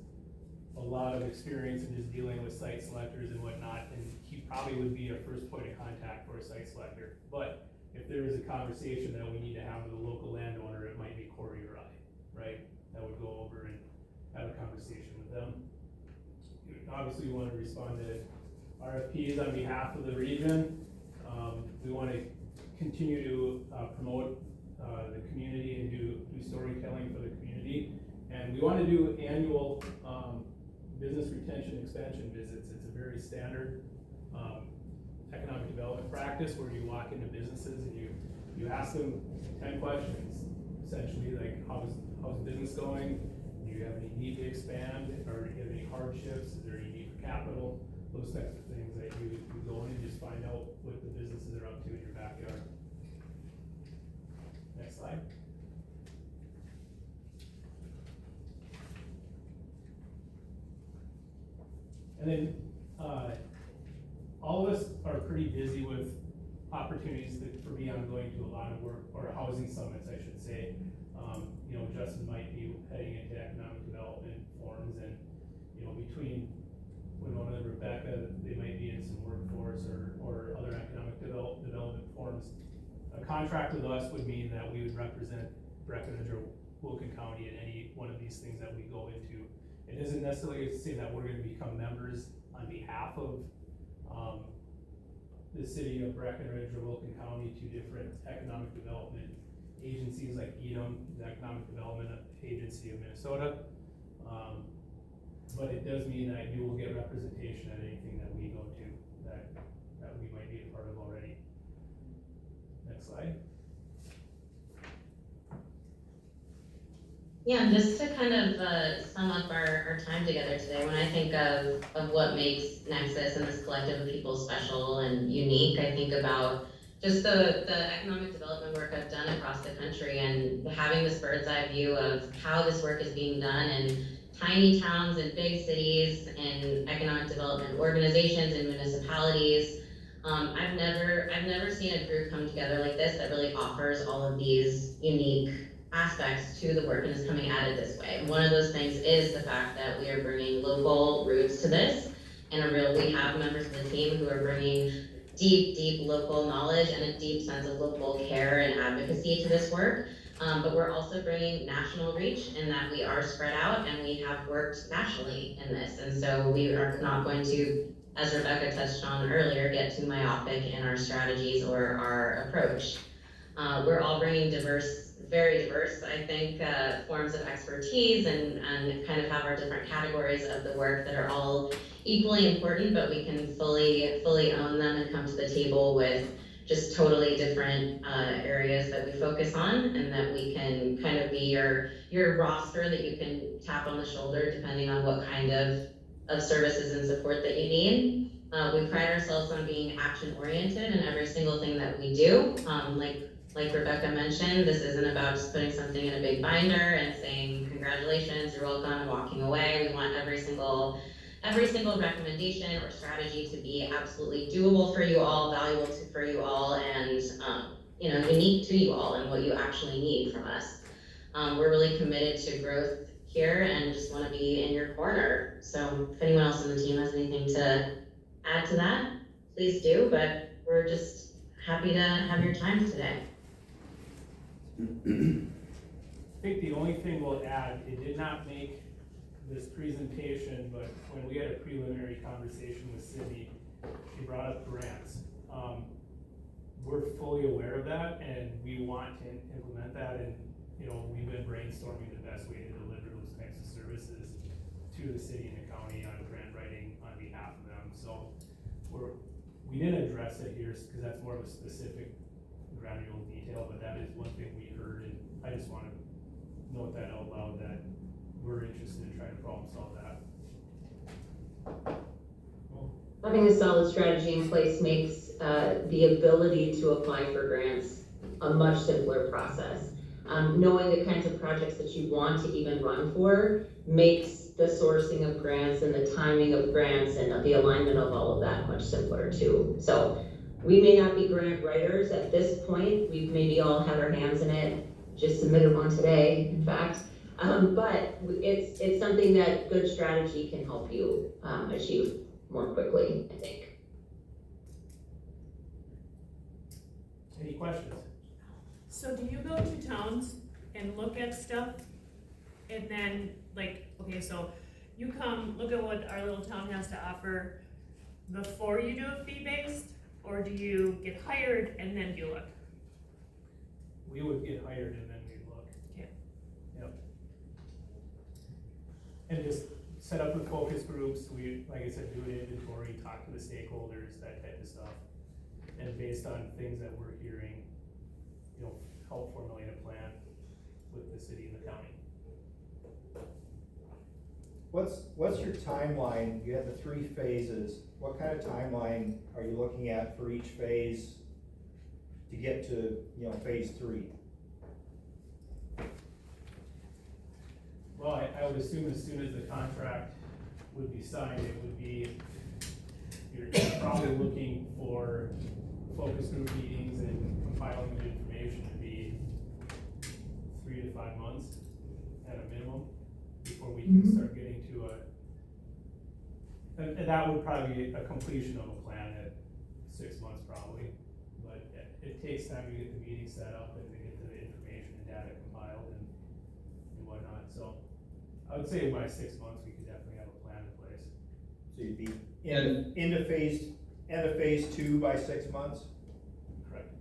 a lot of experience in just dealing with site selectors and whatnot, and he probably would be a first point of contact for a site selector. But if there is a conversation that we need to have with a local landowner, it might be Corey or I, right? That would go over and have a conversation with them. Obviously, we want to respond to RFPs on behalf of the region. We want to continue to promote the community and do storytelling for the community. And we want to do annual business retention expansion visits. It's a very standard economic development practice where you walk into businesses and you ask them 10 questions, essentially, like how's business going? Do you have any need to expand, or do you have any hardships? Is there any need for capital? Those types of things that you go in and just find out what the businesses are up to in your backyard. Next slide. And then all of us are pretty busy with opportunities that, for me, I'm going to a lot of work, or housing summits, I should say. You know, Justin might be heading into economic development forums, and you know, between Winona and Rebecca, they might be in some workforce or other economic development forms. A contract with us would mean that we would represent Breckenridge or Wilkin County in any one of these things that we go into. It isn't necessarily to say that we're gonna become members on behalf of, the city of Breckenridge or Wilkin County to different economic development agencies like EDM, the Economic Development Agency of Minnesota. But it does mean that you will get representation at anything that we go to that we might be a part of already. Next slide. Yeah, and just to kind of sum up our time together today, when I think of what makes Nexus and this collective of people special and unique, I think about just the economic development work I've done across the country and having this bird's eye view of how this work is being done in tiny towns and big cities and economic development organizations and municipalities. I've never seen a group come together like this that really offers all of these unique aspects to the work and is coming at it this way. And one of those things is the fact that we are bringing local roots to this, and we have members of the team who are bringing deep local knowledge and a deep sense of local care and advocacy to this work. But we're also bringing national reach in that we are spread out and we have worked nationally in this. And so we are not going to, as Rebecca touched on earlier, get too myopic in our strategies or our approach. We're all bringing very diverse, I think, forms of expertise and kind of have our different categories of the work that are all equally important, but we can fully own them and come to the table with just totally different areas that we focus on, and that we can kind of be your roster that you can tap on the shoulder depending on what kind of services and support that you need. We pride ourselves on being action-oriented in every single thing that we do. Like Rebecca mentioned, this isn't about just putting something in a big binder and saying, congratulations, you're welcome, and walking away. We want every single recommendation or strategy to be absolutely doable for you all, valuable for you all, and unique to you all and what you actually need from us. We're really committed to growth here and just want to be in your corner. So if anyone else on the team has anything to add to that, please do, but we're just happy to have your time today. I think the only thing we'll add, it did not make this presentation, but when we had a preliminary conversation with Sydney, she brought up grants. We're fully aware of that, and we want to implement that, and we've been brainstorming the best way to deliver those types of services to the city and the county on grant writing on behalf of them. So we didn't address it here because that's more of a specific granular detail, but that is one thing we heard, and I just want to note that out loud that we're interested in trying to problem solve that. Having a solid strategy in place makes the ability to apply for grants a much simpler process. Knowing the kinds of projects that you want to even run for makes the sourcing of grants and the timing of grants and the alignment of all of that much simpler too. So we may not be grant writers at this point. We've maybe all had our hands in it, just submitted one today, in fact. But it's something that good strategy can help you achieve more quickly, I think. Any questions? So do you go to towns and look at stuff and then so you come look at what our little town has to offer before you do a fee-based, or do you get hired and then you look? We would get hired and then we'd look. Okay. Yep. And just set up with focus groups. We, like I said, do an inventory, talk to the stakeholders, that type of stuff. And based on things that we're hearing, help formulate a plan with the city and the county. What's your timeline? You have the 3 phases. What kind of timeline are you looking at for each phase to get to, phase 3? Well, I would assume as soon as the contract would be signed, it would be, you're probably looking for focus group meetings and compiling the information to be 3 to 5 months at a minimum before we can start getting to And that would probably be a completion of a plan at 6 months probably, but it takes time to get the meeting set up and to get the information and data compiled and whatnot, so I would say by 6 months, we could definitely have a plan in place. So you'd be end of phase 2 by 6 months? Correct.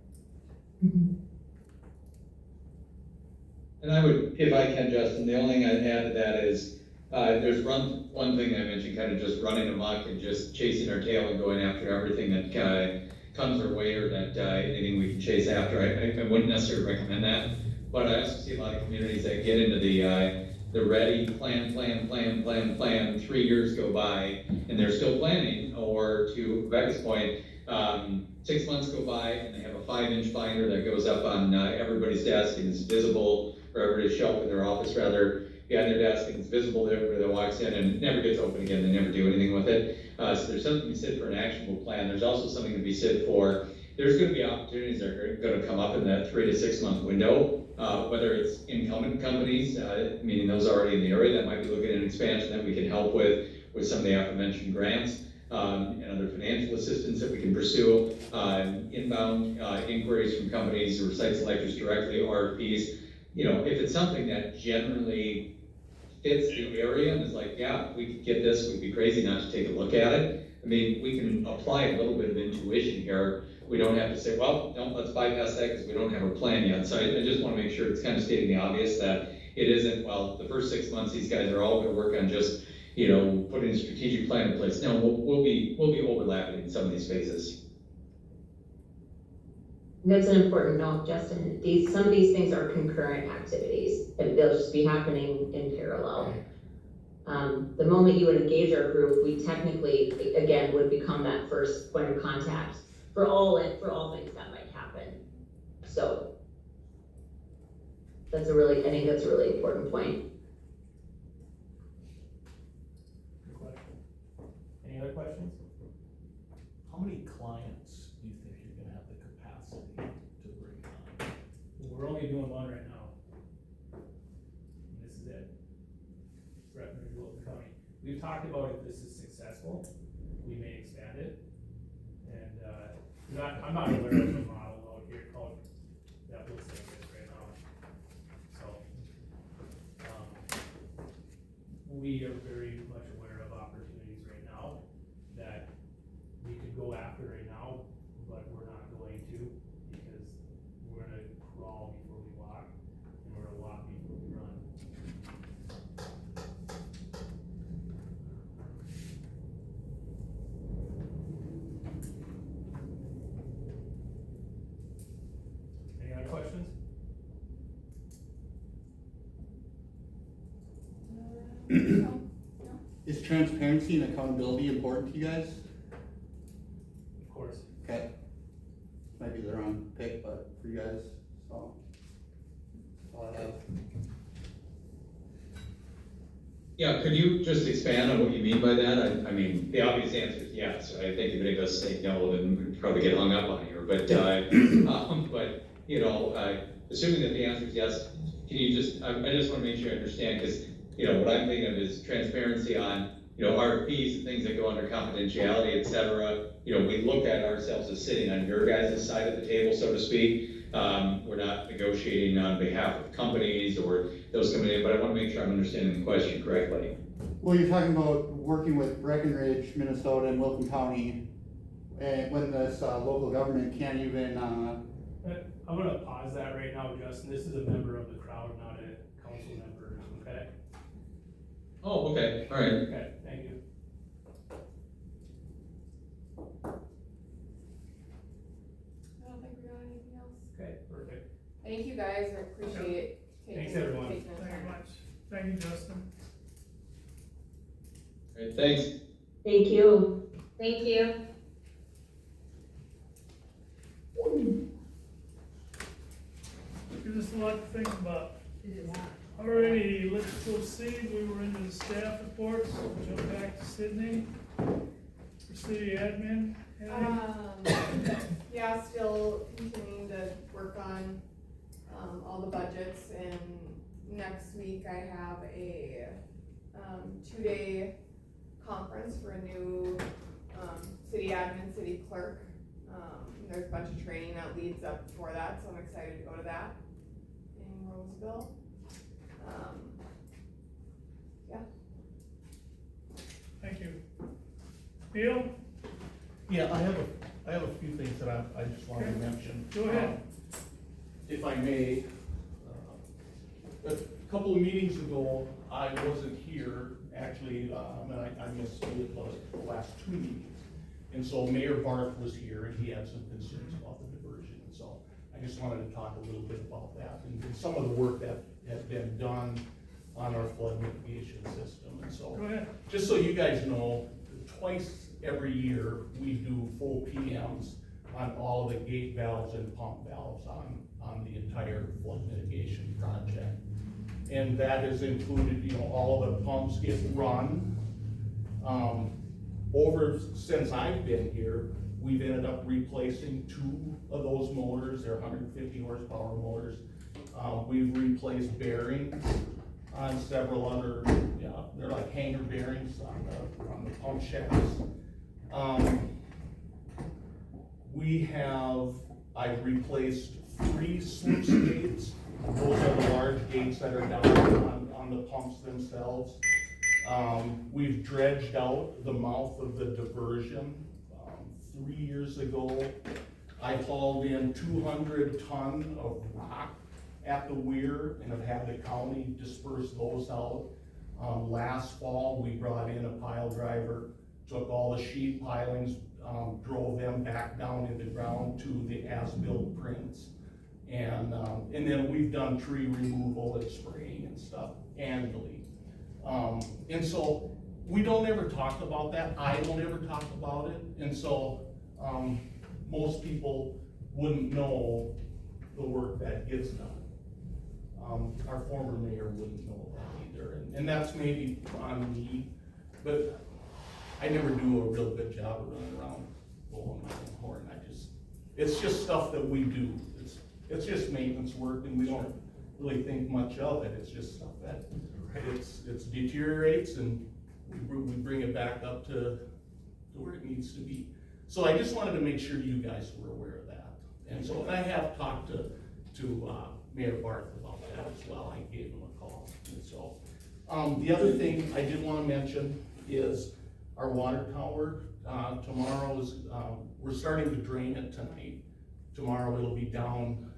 And I would, if I can, Justin, the only thing I'd add to that is, there's one thing I mentioned, kind of just running amok and just chasing our tail and going after everything that comes our way, or that anything we can chase after. I wouldn't necessarily recommend that, but I also see a lot of communities that get into the ready, plan, 3 years go by, and they're still planning, or to Rebecca's point, 6 months go by and they have a 5-inch binder that goes up on everybody's desk and is visible, or everybody's shelf in their office rather, behind their desk, and it's visible to everybody that walks in, and it never gets open again, they never do anything with it. So there's something to be said for an actionable plan. There's also something to be said for, there's gonna be opportunities that are gonna come up in that 3 to 6 month window, whether it's incumbent companies, meaning those already in the area that might be looking at an expansion that we can help with some of the aforementioned grants, and other financial assistance that we can pursue, inbound inquiries from companies or site selectors directly, RFPs. You know, if it's something that generally fits the area and is like, yeah, if we could get this, we'd be crazy not to take a look at it. I mean, we can apply a little bit of intuition here. We don't have to say, well, no, let's bypass that because we don't have a plan yet. So I just want to make sure it's kind of stating the obvious that it isn't, well, the first 6 months, these guys are all going to work on just, you know, putting a strategic plan in place. No, we'll be overlapping in some of these phases. That's an important note, Justin. Some of these things are concurrent activities, and they'll just be happening in parallel. The moment you would engage our group, we technically, again, would become that first point of contact for all things that might happen. So I think that's a really important point. Good question. Any other questions? How many clients do you think you're gonna have the capacity to bring on? We're only doing one right now. And this is it. Breckenridge, Wilton County. We've talked about if this is successful, we may expand it. And, I'm not aware of a model out here called, that looks like this right now. So, we are very much aware of opportunities right now that we could go after right now, but we're not going to, because we're gonna crawl before we walk, and we're gonna walk before we run. Any other questions? Is transparency and accountability important to you guys? Of course. Okay. Might be the wrong pick, but for you guys, so. That's all I have. Yeah, could you just expand on what you mean by that? I mean, the obvious answer is yes. I think if anybody does say no, then we'd probably get hung up on here. But, but you know, assuming that the answer is yes, can you just, I just want to make sure I understand, because, you know, what I'm thinking of is transparency on, you know, RFPs and things that go under confidentiality, et cetera. You know, we look at ourselves as sitting on your guys' side of the table, so to speak. We're not negotiating on behalf of companies or those coming in, but I want to make sure I'm understanding the question correctly. Well, you're talking about working with Breckenridge, Minnesota, and Wilton County, and when this local government can't even. I'm gonna pause that right now, Justin. This is a member of the crowd, not a council member, okay? Oh, okay, all right. Okay, thank you. I don't think we got anything else. Okay, perfect. Thank you guys, I appreciate Thanks, taking everyone. the Thank you time. very much. Thank you, Justin. All right, thanks. Thank you. Thank you. Gives us a lot to think about. Alrighty, let's proceed. We were into the staff reports. We'll jump back to Sydney. For city admin. Anything? Yeah, still continuing to work on, all the budgets, and next week I have a, 2-day conference for a new, city admin, city clerk. There's a bunch of training that leads up for that, so I'm excited to go to that in Roseville. Yeah. Thank you. Neil? Yeah, I have a few things that I just wanted to mention. Go ahead. If I may, a couple of meetings ago, I wasn't here, actually, I missed the last two meetings. And so Mayor Barth was here and he had some concerns about the diversion. And so I just wanted to talk a little bit about that and some of the work that has been done on our flood mitigation system. And so, Go ahead. just so you guys know, twice every year, we do full PMs on all of the gate valves and pump valves on the entire flood mitigation project. And that has included, all of the pumps get run. Since I've been here, we've ended up replacing 2 of those motors. They're 150 horsepower motors. We've replaced bearings on several other, they're like hanger bearings on the pump shafts. I've replaced 3 sluice gates. Those are the large gates that are down on the pumps themselves. We've dredged out the mouth of the diversion. 3 years ago, I hauled in 200 ton of rock at the weir and have had the county disperse those out. Last fall, we brought in a pile driver, took all the sheet pilings, drove them back down in the ground to the as-built prints. And then we've done tree removal and spraying and stuff annually. And so we don't ever talk about that. I don't ever talk about it. And so most people wouldn't know the work that gets done. Our former mayor wouldn't know that either. And that's maybe on me, but I never do a real good job of running around blowing my own horn. It's just stuff that we do. It's just maintenance work and we don't really think much of it. It's just stuff that it deteriorates and we bring it back up to where it needs to be. So I just wanted to make sure you guys were aware of that. And so I have talked to Mayor Barth about that as well. I gave him a call. And so the other thing I did want to mention is our water tower. Tomorrow is, we're starting to drain it tonight. Tomorrow it'll be down.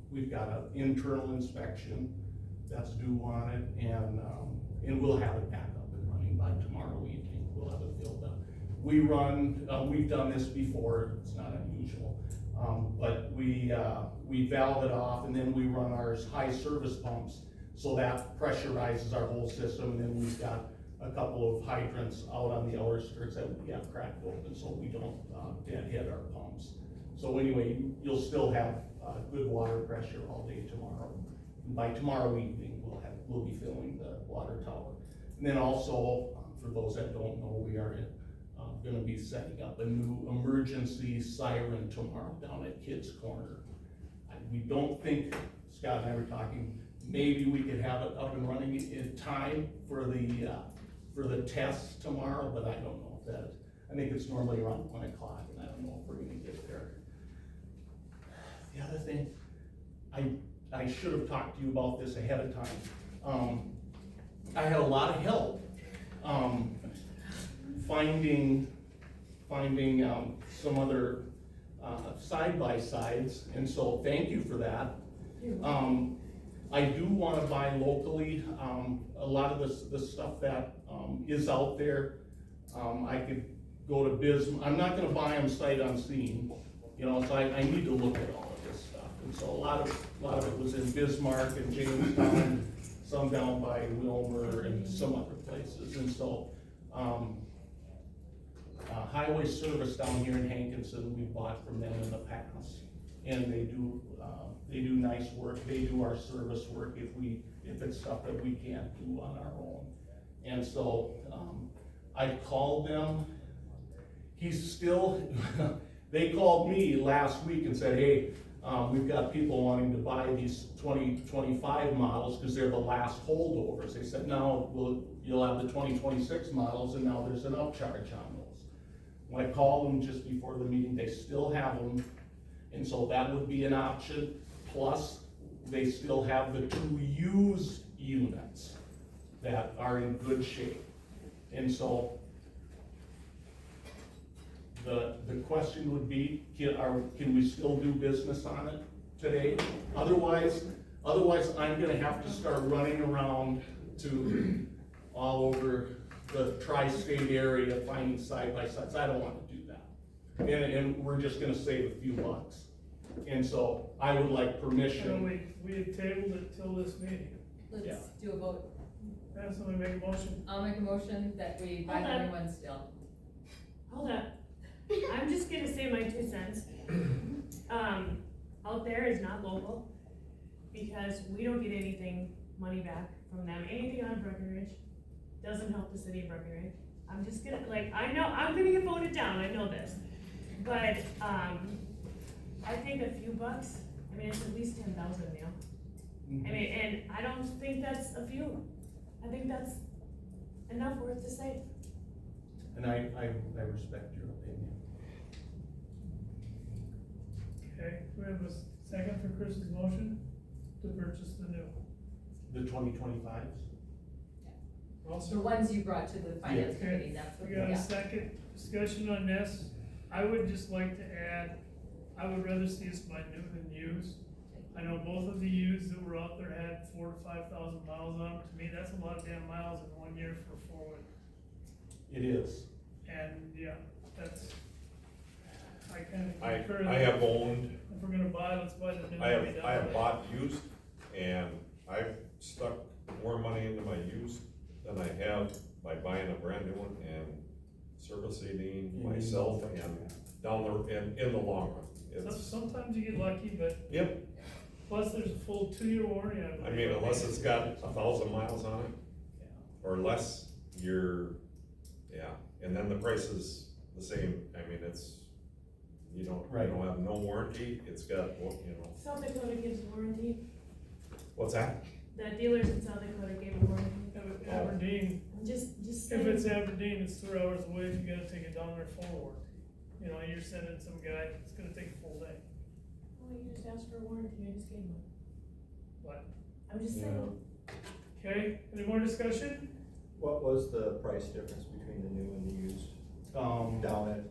We've got an internal inspection that's due on it, and we'll have it back up and running by tomorrow evening. We'll have it filled up. We've done this before, it's not unusual, but we valve it off and then we run our high service pumps, so that pressurizes our whole system, and then we've got a couple of hydrants out on the outer skirts that we have cracked open so we don't deadhead our pumps. So anyway, you'll still have good water pressure all day tomorrow. And by tomorrow evening, we'll be filling the water tower. And then also, for those that don't know, we are gonna be setting up a new emergency siren tomorrow down at Kids Corner. We don't think, Scott and I were talking, maybe we could have it up and running in time for the test tomorrow, but I don't know if that, I think it's normally around 1 o'clock, and I don't know if we're gonna get there. The other thing, I should have talked to you about this ahead of time. I had a lot of help finding some other side-by-sides, and so thank you for that. I do want to buy locally. A lot of the stuff that is out there, I could go to Bismarck. I'm not going to buy them sight unseen, so I need to look at all of this stuff. And so a lot of it was in Bismarck and Jamestown, some down by Wilmer and some other places. And so Highway Service down here in Hankinson, we bought from them in the past, and they do nice work. They do our service work if it's stuff that we can't do on our own. And so I called them. He's still, they called me last week and said, hey, We've got people wanting to buy these 2025 models because they're the last holdovers. They said, now you'll have the 2026 models, and now there's an upcharge on those. When I called them just before the meeting, they still have them, and so that would be an option. Plus, they still have the 2 used units that are in good shape. And so the question would be, can we still do business on it today? Otherwise I'm gonna have to start running around to all over the tri-state area finding side-by-sides. I don't wanna do that. And we're just gonna save a few bucks. And so I would like So permission. we had tabled it till this meeting. Yeah. Let's do a vote. Have somebody make a motion? I'll make a motion that we buy Hold the on. new one still. Hold up. I'm just gonna say my 2 cents. Out there is not local, because we don't get anything, money back from them, anything on Breckenridge, doesn't help the city of Breckenridge. I'm just gonna, like, I know, I'm gonna get voted down, I know this, but, I think a few bucks, I mean, it's at least 10,000 now. I mean, and I don't think that's a few, I think that's enough worth to save. And I respect your opinion. Okay, we have a second for Chris's motion to purchase the new. The 2025s? The ones you brought to the finance Yeah. committee, that's what, We got a yeah. second discussion on this. I would just like to add, I would rather see us buy new than used. I know both of the used that were out there had 4,000 to 5,000 miles on them. To me, that's a lot of damn miles in 1 year for a Ford. It is. And yeah, that's, I kind of I concur have that owned, if we're gonna buy, let's buy the new. I one. have bought used, and I've stuck more money into my used than I have by buying a brand new one and servicing myself and down the, in the long run. It's, Sometimes you get lucky, but yep, plus there's a full 2-year warranty. I mean, unless it's got 1,000 miles on it, or less, and then the price is the same. I mean, it's, you don't have no warranty, it's got, South Dakota gives warranty. what's that? The dealers in South Dakota gave a warranty. Aberdeen, Just if saying. it's Aberdeen, it's 3 hours away, you gotta take it down there for warranty. You know, you're sending some guy, it's gonna take a full day. Well, you just asked for a warranty, I just gave one. What? I'm just saying. Okay, any more discussion? What was the price difference between the new and the used down at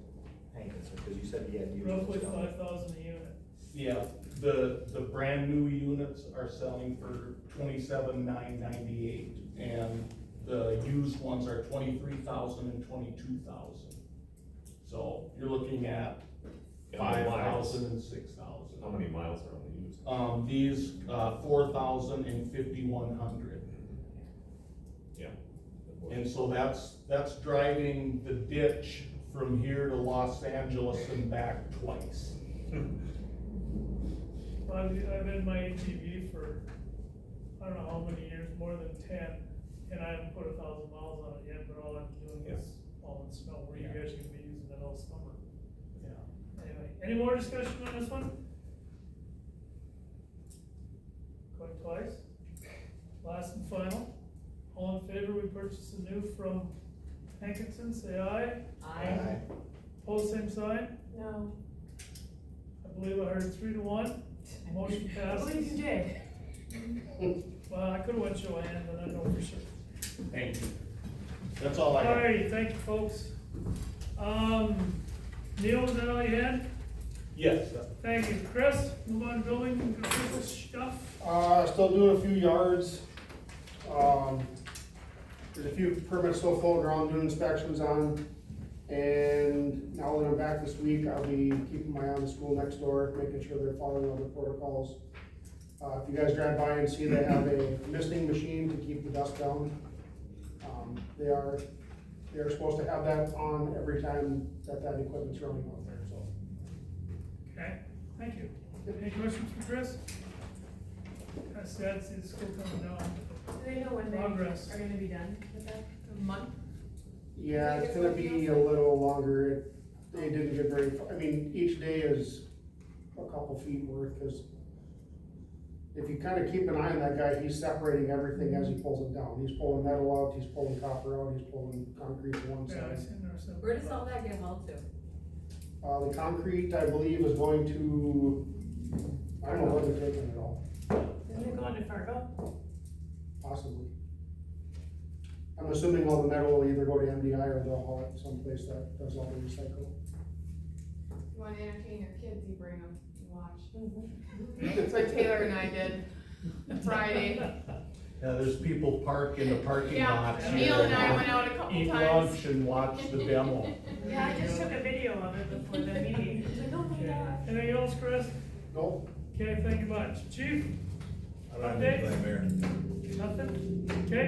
Hankinson? Because you said you had used. Roughly down. 5,000 a unit. Yeah, the brand new units are selling for $27,998, and the used ones are $23,000 and $22,000. So you're looking at $5,000 and $6,000. How many miles are on the used? These 4,000 and 5,100. Yeah. And so that's driving the ditch from here to Los Angeles and back twice. Well, I've had my ATV for, I don't know how many years, more than 10, and I haven't put 1,000 miles on it yet, but all I'm doing is all in snow, where you guys are gonna be using it all summer. Yeah. Anyway, any more discussion on this one? Going twice. Last and final. All in favor, we purchase the new from Hankinson, say aye. Aye. Pose same sign. No. I believe I heard 3 to 1. Motion I passes. believe you did. Well, I could've went show of hand, but I know for sure. Thank you. That's all I have. Alrighty, thank you, folks. Neil, is that all you had? Yes. Thank you. Chris, move on to building and commercial stuff. Still doing a few yards. There's a few permits still floating around, doing inspections on. And now that I'm back this week, I'll be keeping my eye on the school next door, making sure they're following all the protocols. If you guys drive by and see they have a misting machine to keep the dust down, they're supposed to have that on every time that equipment's running out there, so. Okay, thank you. Any questions for Chris? Kinda sad to see the school coming down. Do they know when they Progress. are gonna be done with that? A month? Yeah, it's gonna be a little longer. They didn't get very, I mean, each day is a couple feet worth, cause if you kinda keep an eye on that guy, he's separating everything as he pulls it down. He's pulling metal out, he's pulling copper out, he's pulling concrete to one Yeah, I side. seen there some. Where does all that get hauled to? The concrete, I believe, is going to, I don't know where they're taking it all, Isn't it going to Fargo? possibly. I'm assuming all the metal will either go to MDI or they'll haul it someplace that does all the recycle. You wanna entertain your kids, you bring them, you watch. That's what Taylor and I did Friday. Yeah, there's people park in the parking Yeah, lots. Neil and I went out a couple Eat times. lunch and watch the demo. Yeah, I just took a video of it before the meeting. I was like, oh my Okay. god. Anything else, Chris? Nope. Okay, thank you much. Chief? I don't Update? have anything, Mayor. Nothing? Okay,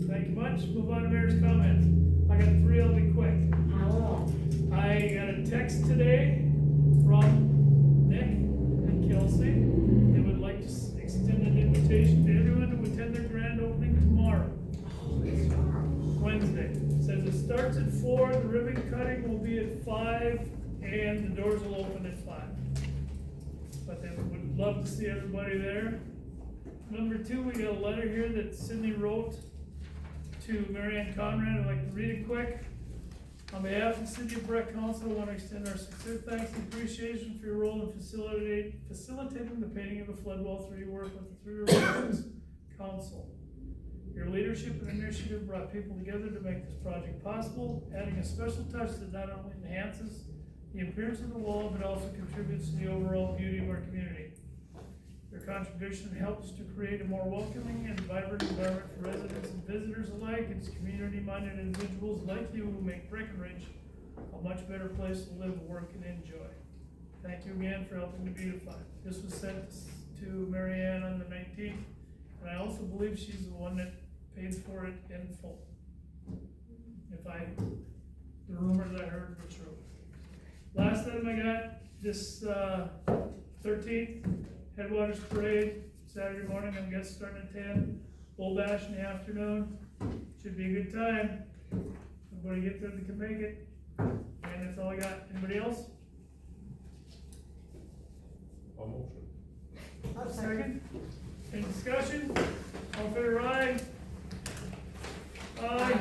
thank you much. Move on to mayor's comments. I got 3, I'll be quick. I got a text today from Nick and Kelsey. They would like to extend an invitation to everyone to attend their grand opening tomorrow. Wednesday. Says it starts at 4, the ribbon cutting will be at 5, and the doors will open at 5. But they would love to see everybody there. Number 2, we got a letter here that Sydney wrote to Mary Ann Conrad. I'd like to read it quick. On behalf of the City of Breck Council, I want to extend our sincere thanks and appreciation for your role in facilitating the painting of the flood wall through your work with the Three Rivers Council. Your leadership and initiative brought people together to make this project possible, adding a special touch that not only enhances the appearance of the wall, but also contributes to the overall beauty of our community. Your contribution helps to create a more welcoming and vibrant environment for residents and visitors alike. It's community-minded individuals like you who make Breckenridge a much better place to live, work, and enjoy. Thank you again for helping to beautify. This was sent to Mary Ann on the 19th, and I also believe she's the one that paid for it in full. The rumors I heard were true. Last item I got, this 13th, Headwaters Parade, Saturday morning, I'm guessing starting at 10, Bull Bash in the afternoon, should be a good time. Everybody get there that can make it, and that's all I got. Anybody else? I'll motion. Second? Any discussion? All in favor, aye? Aye.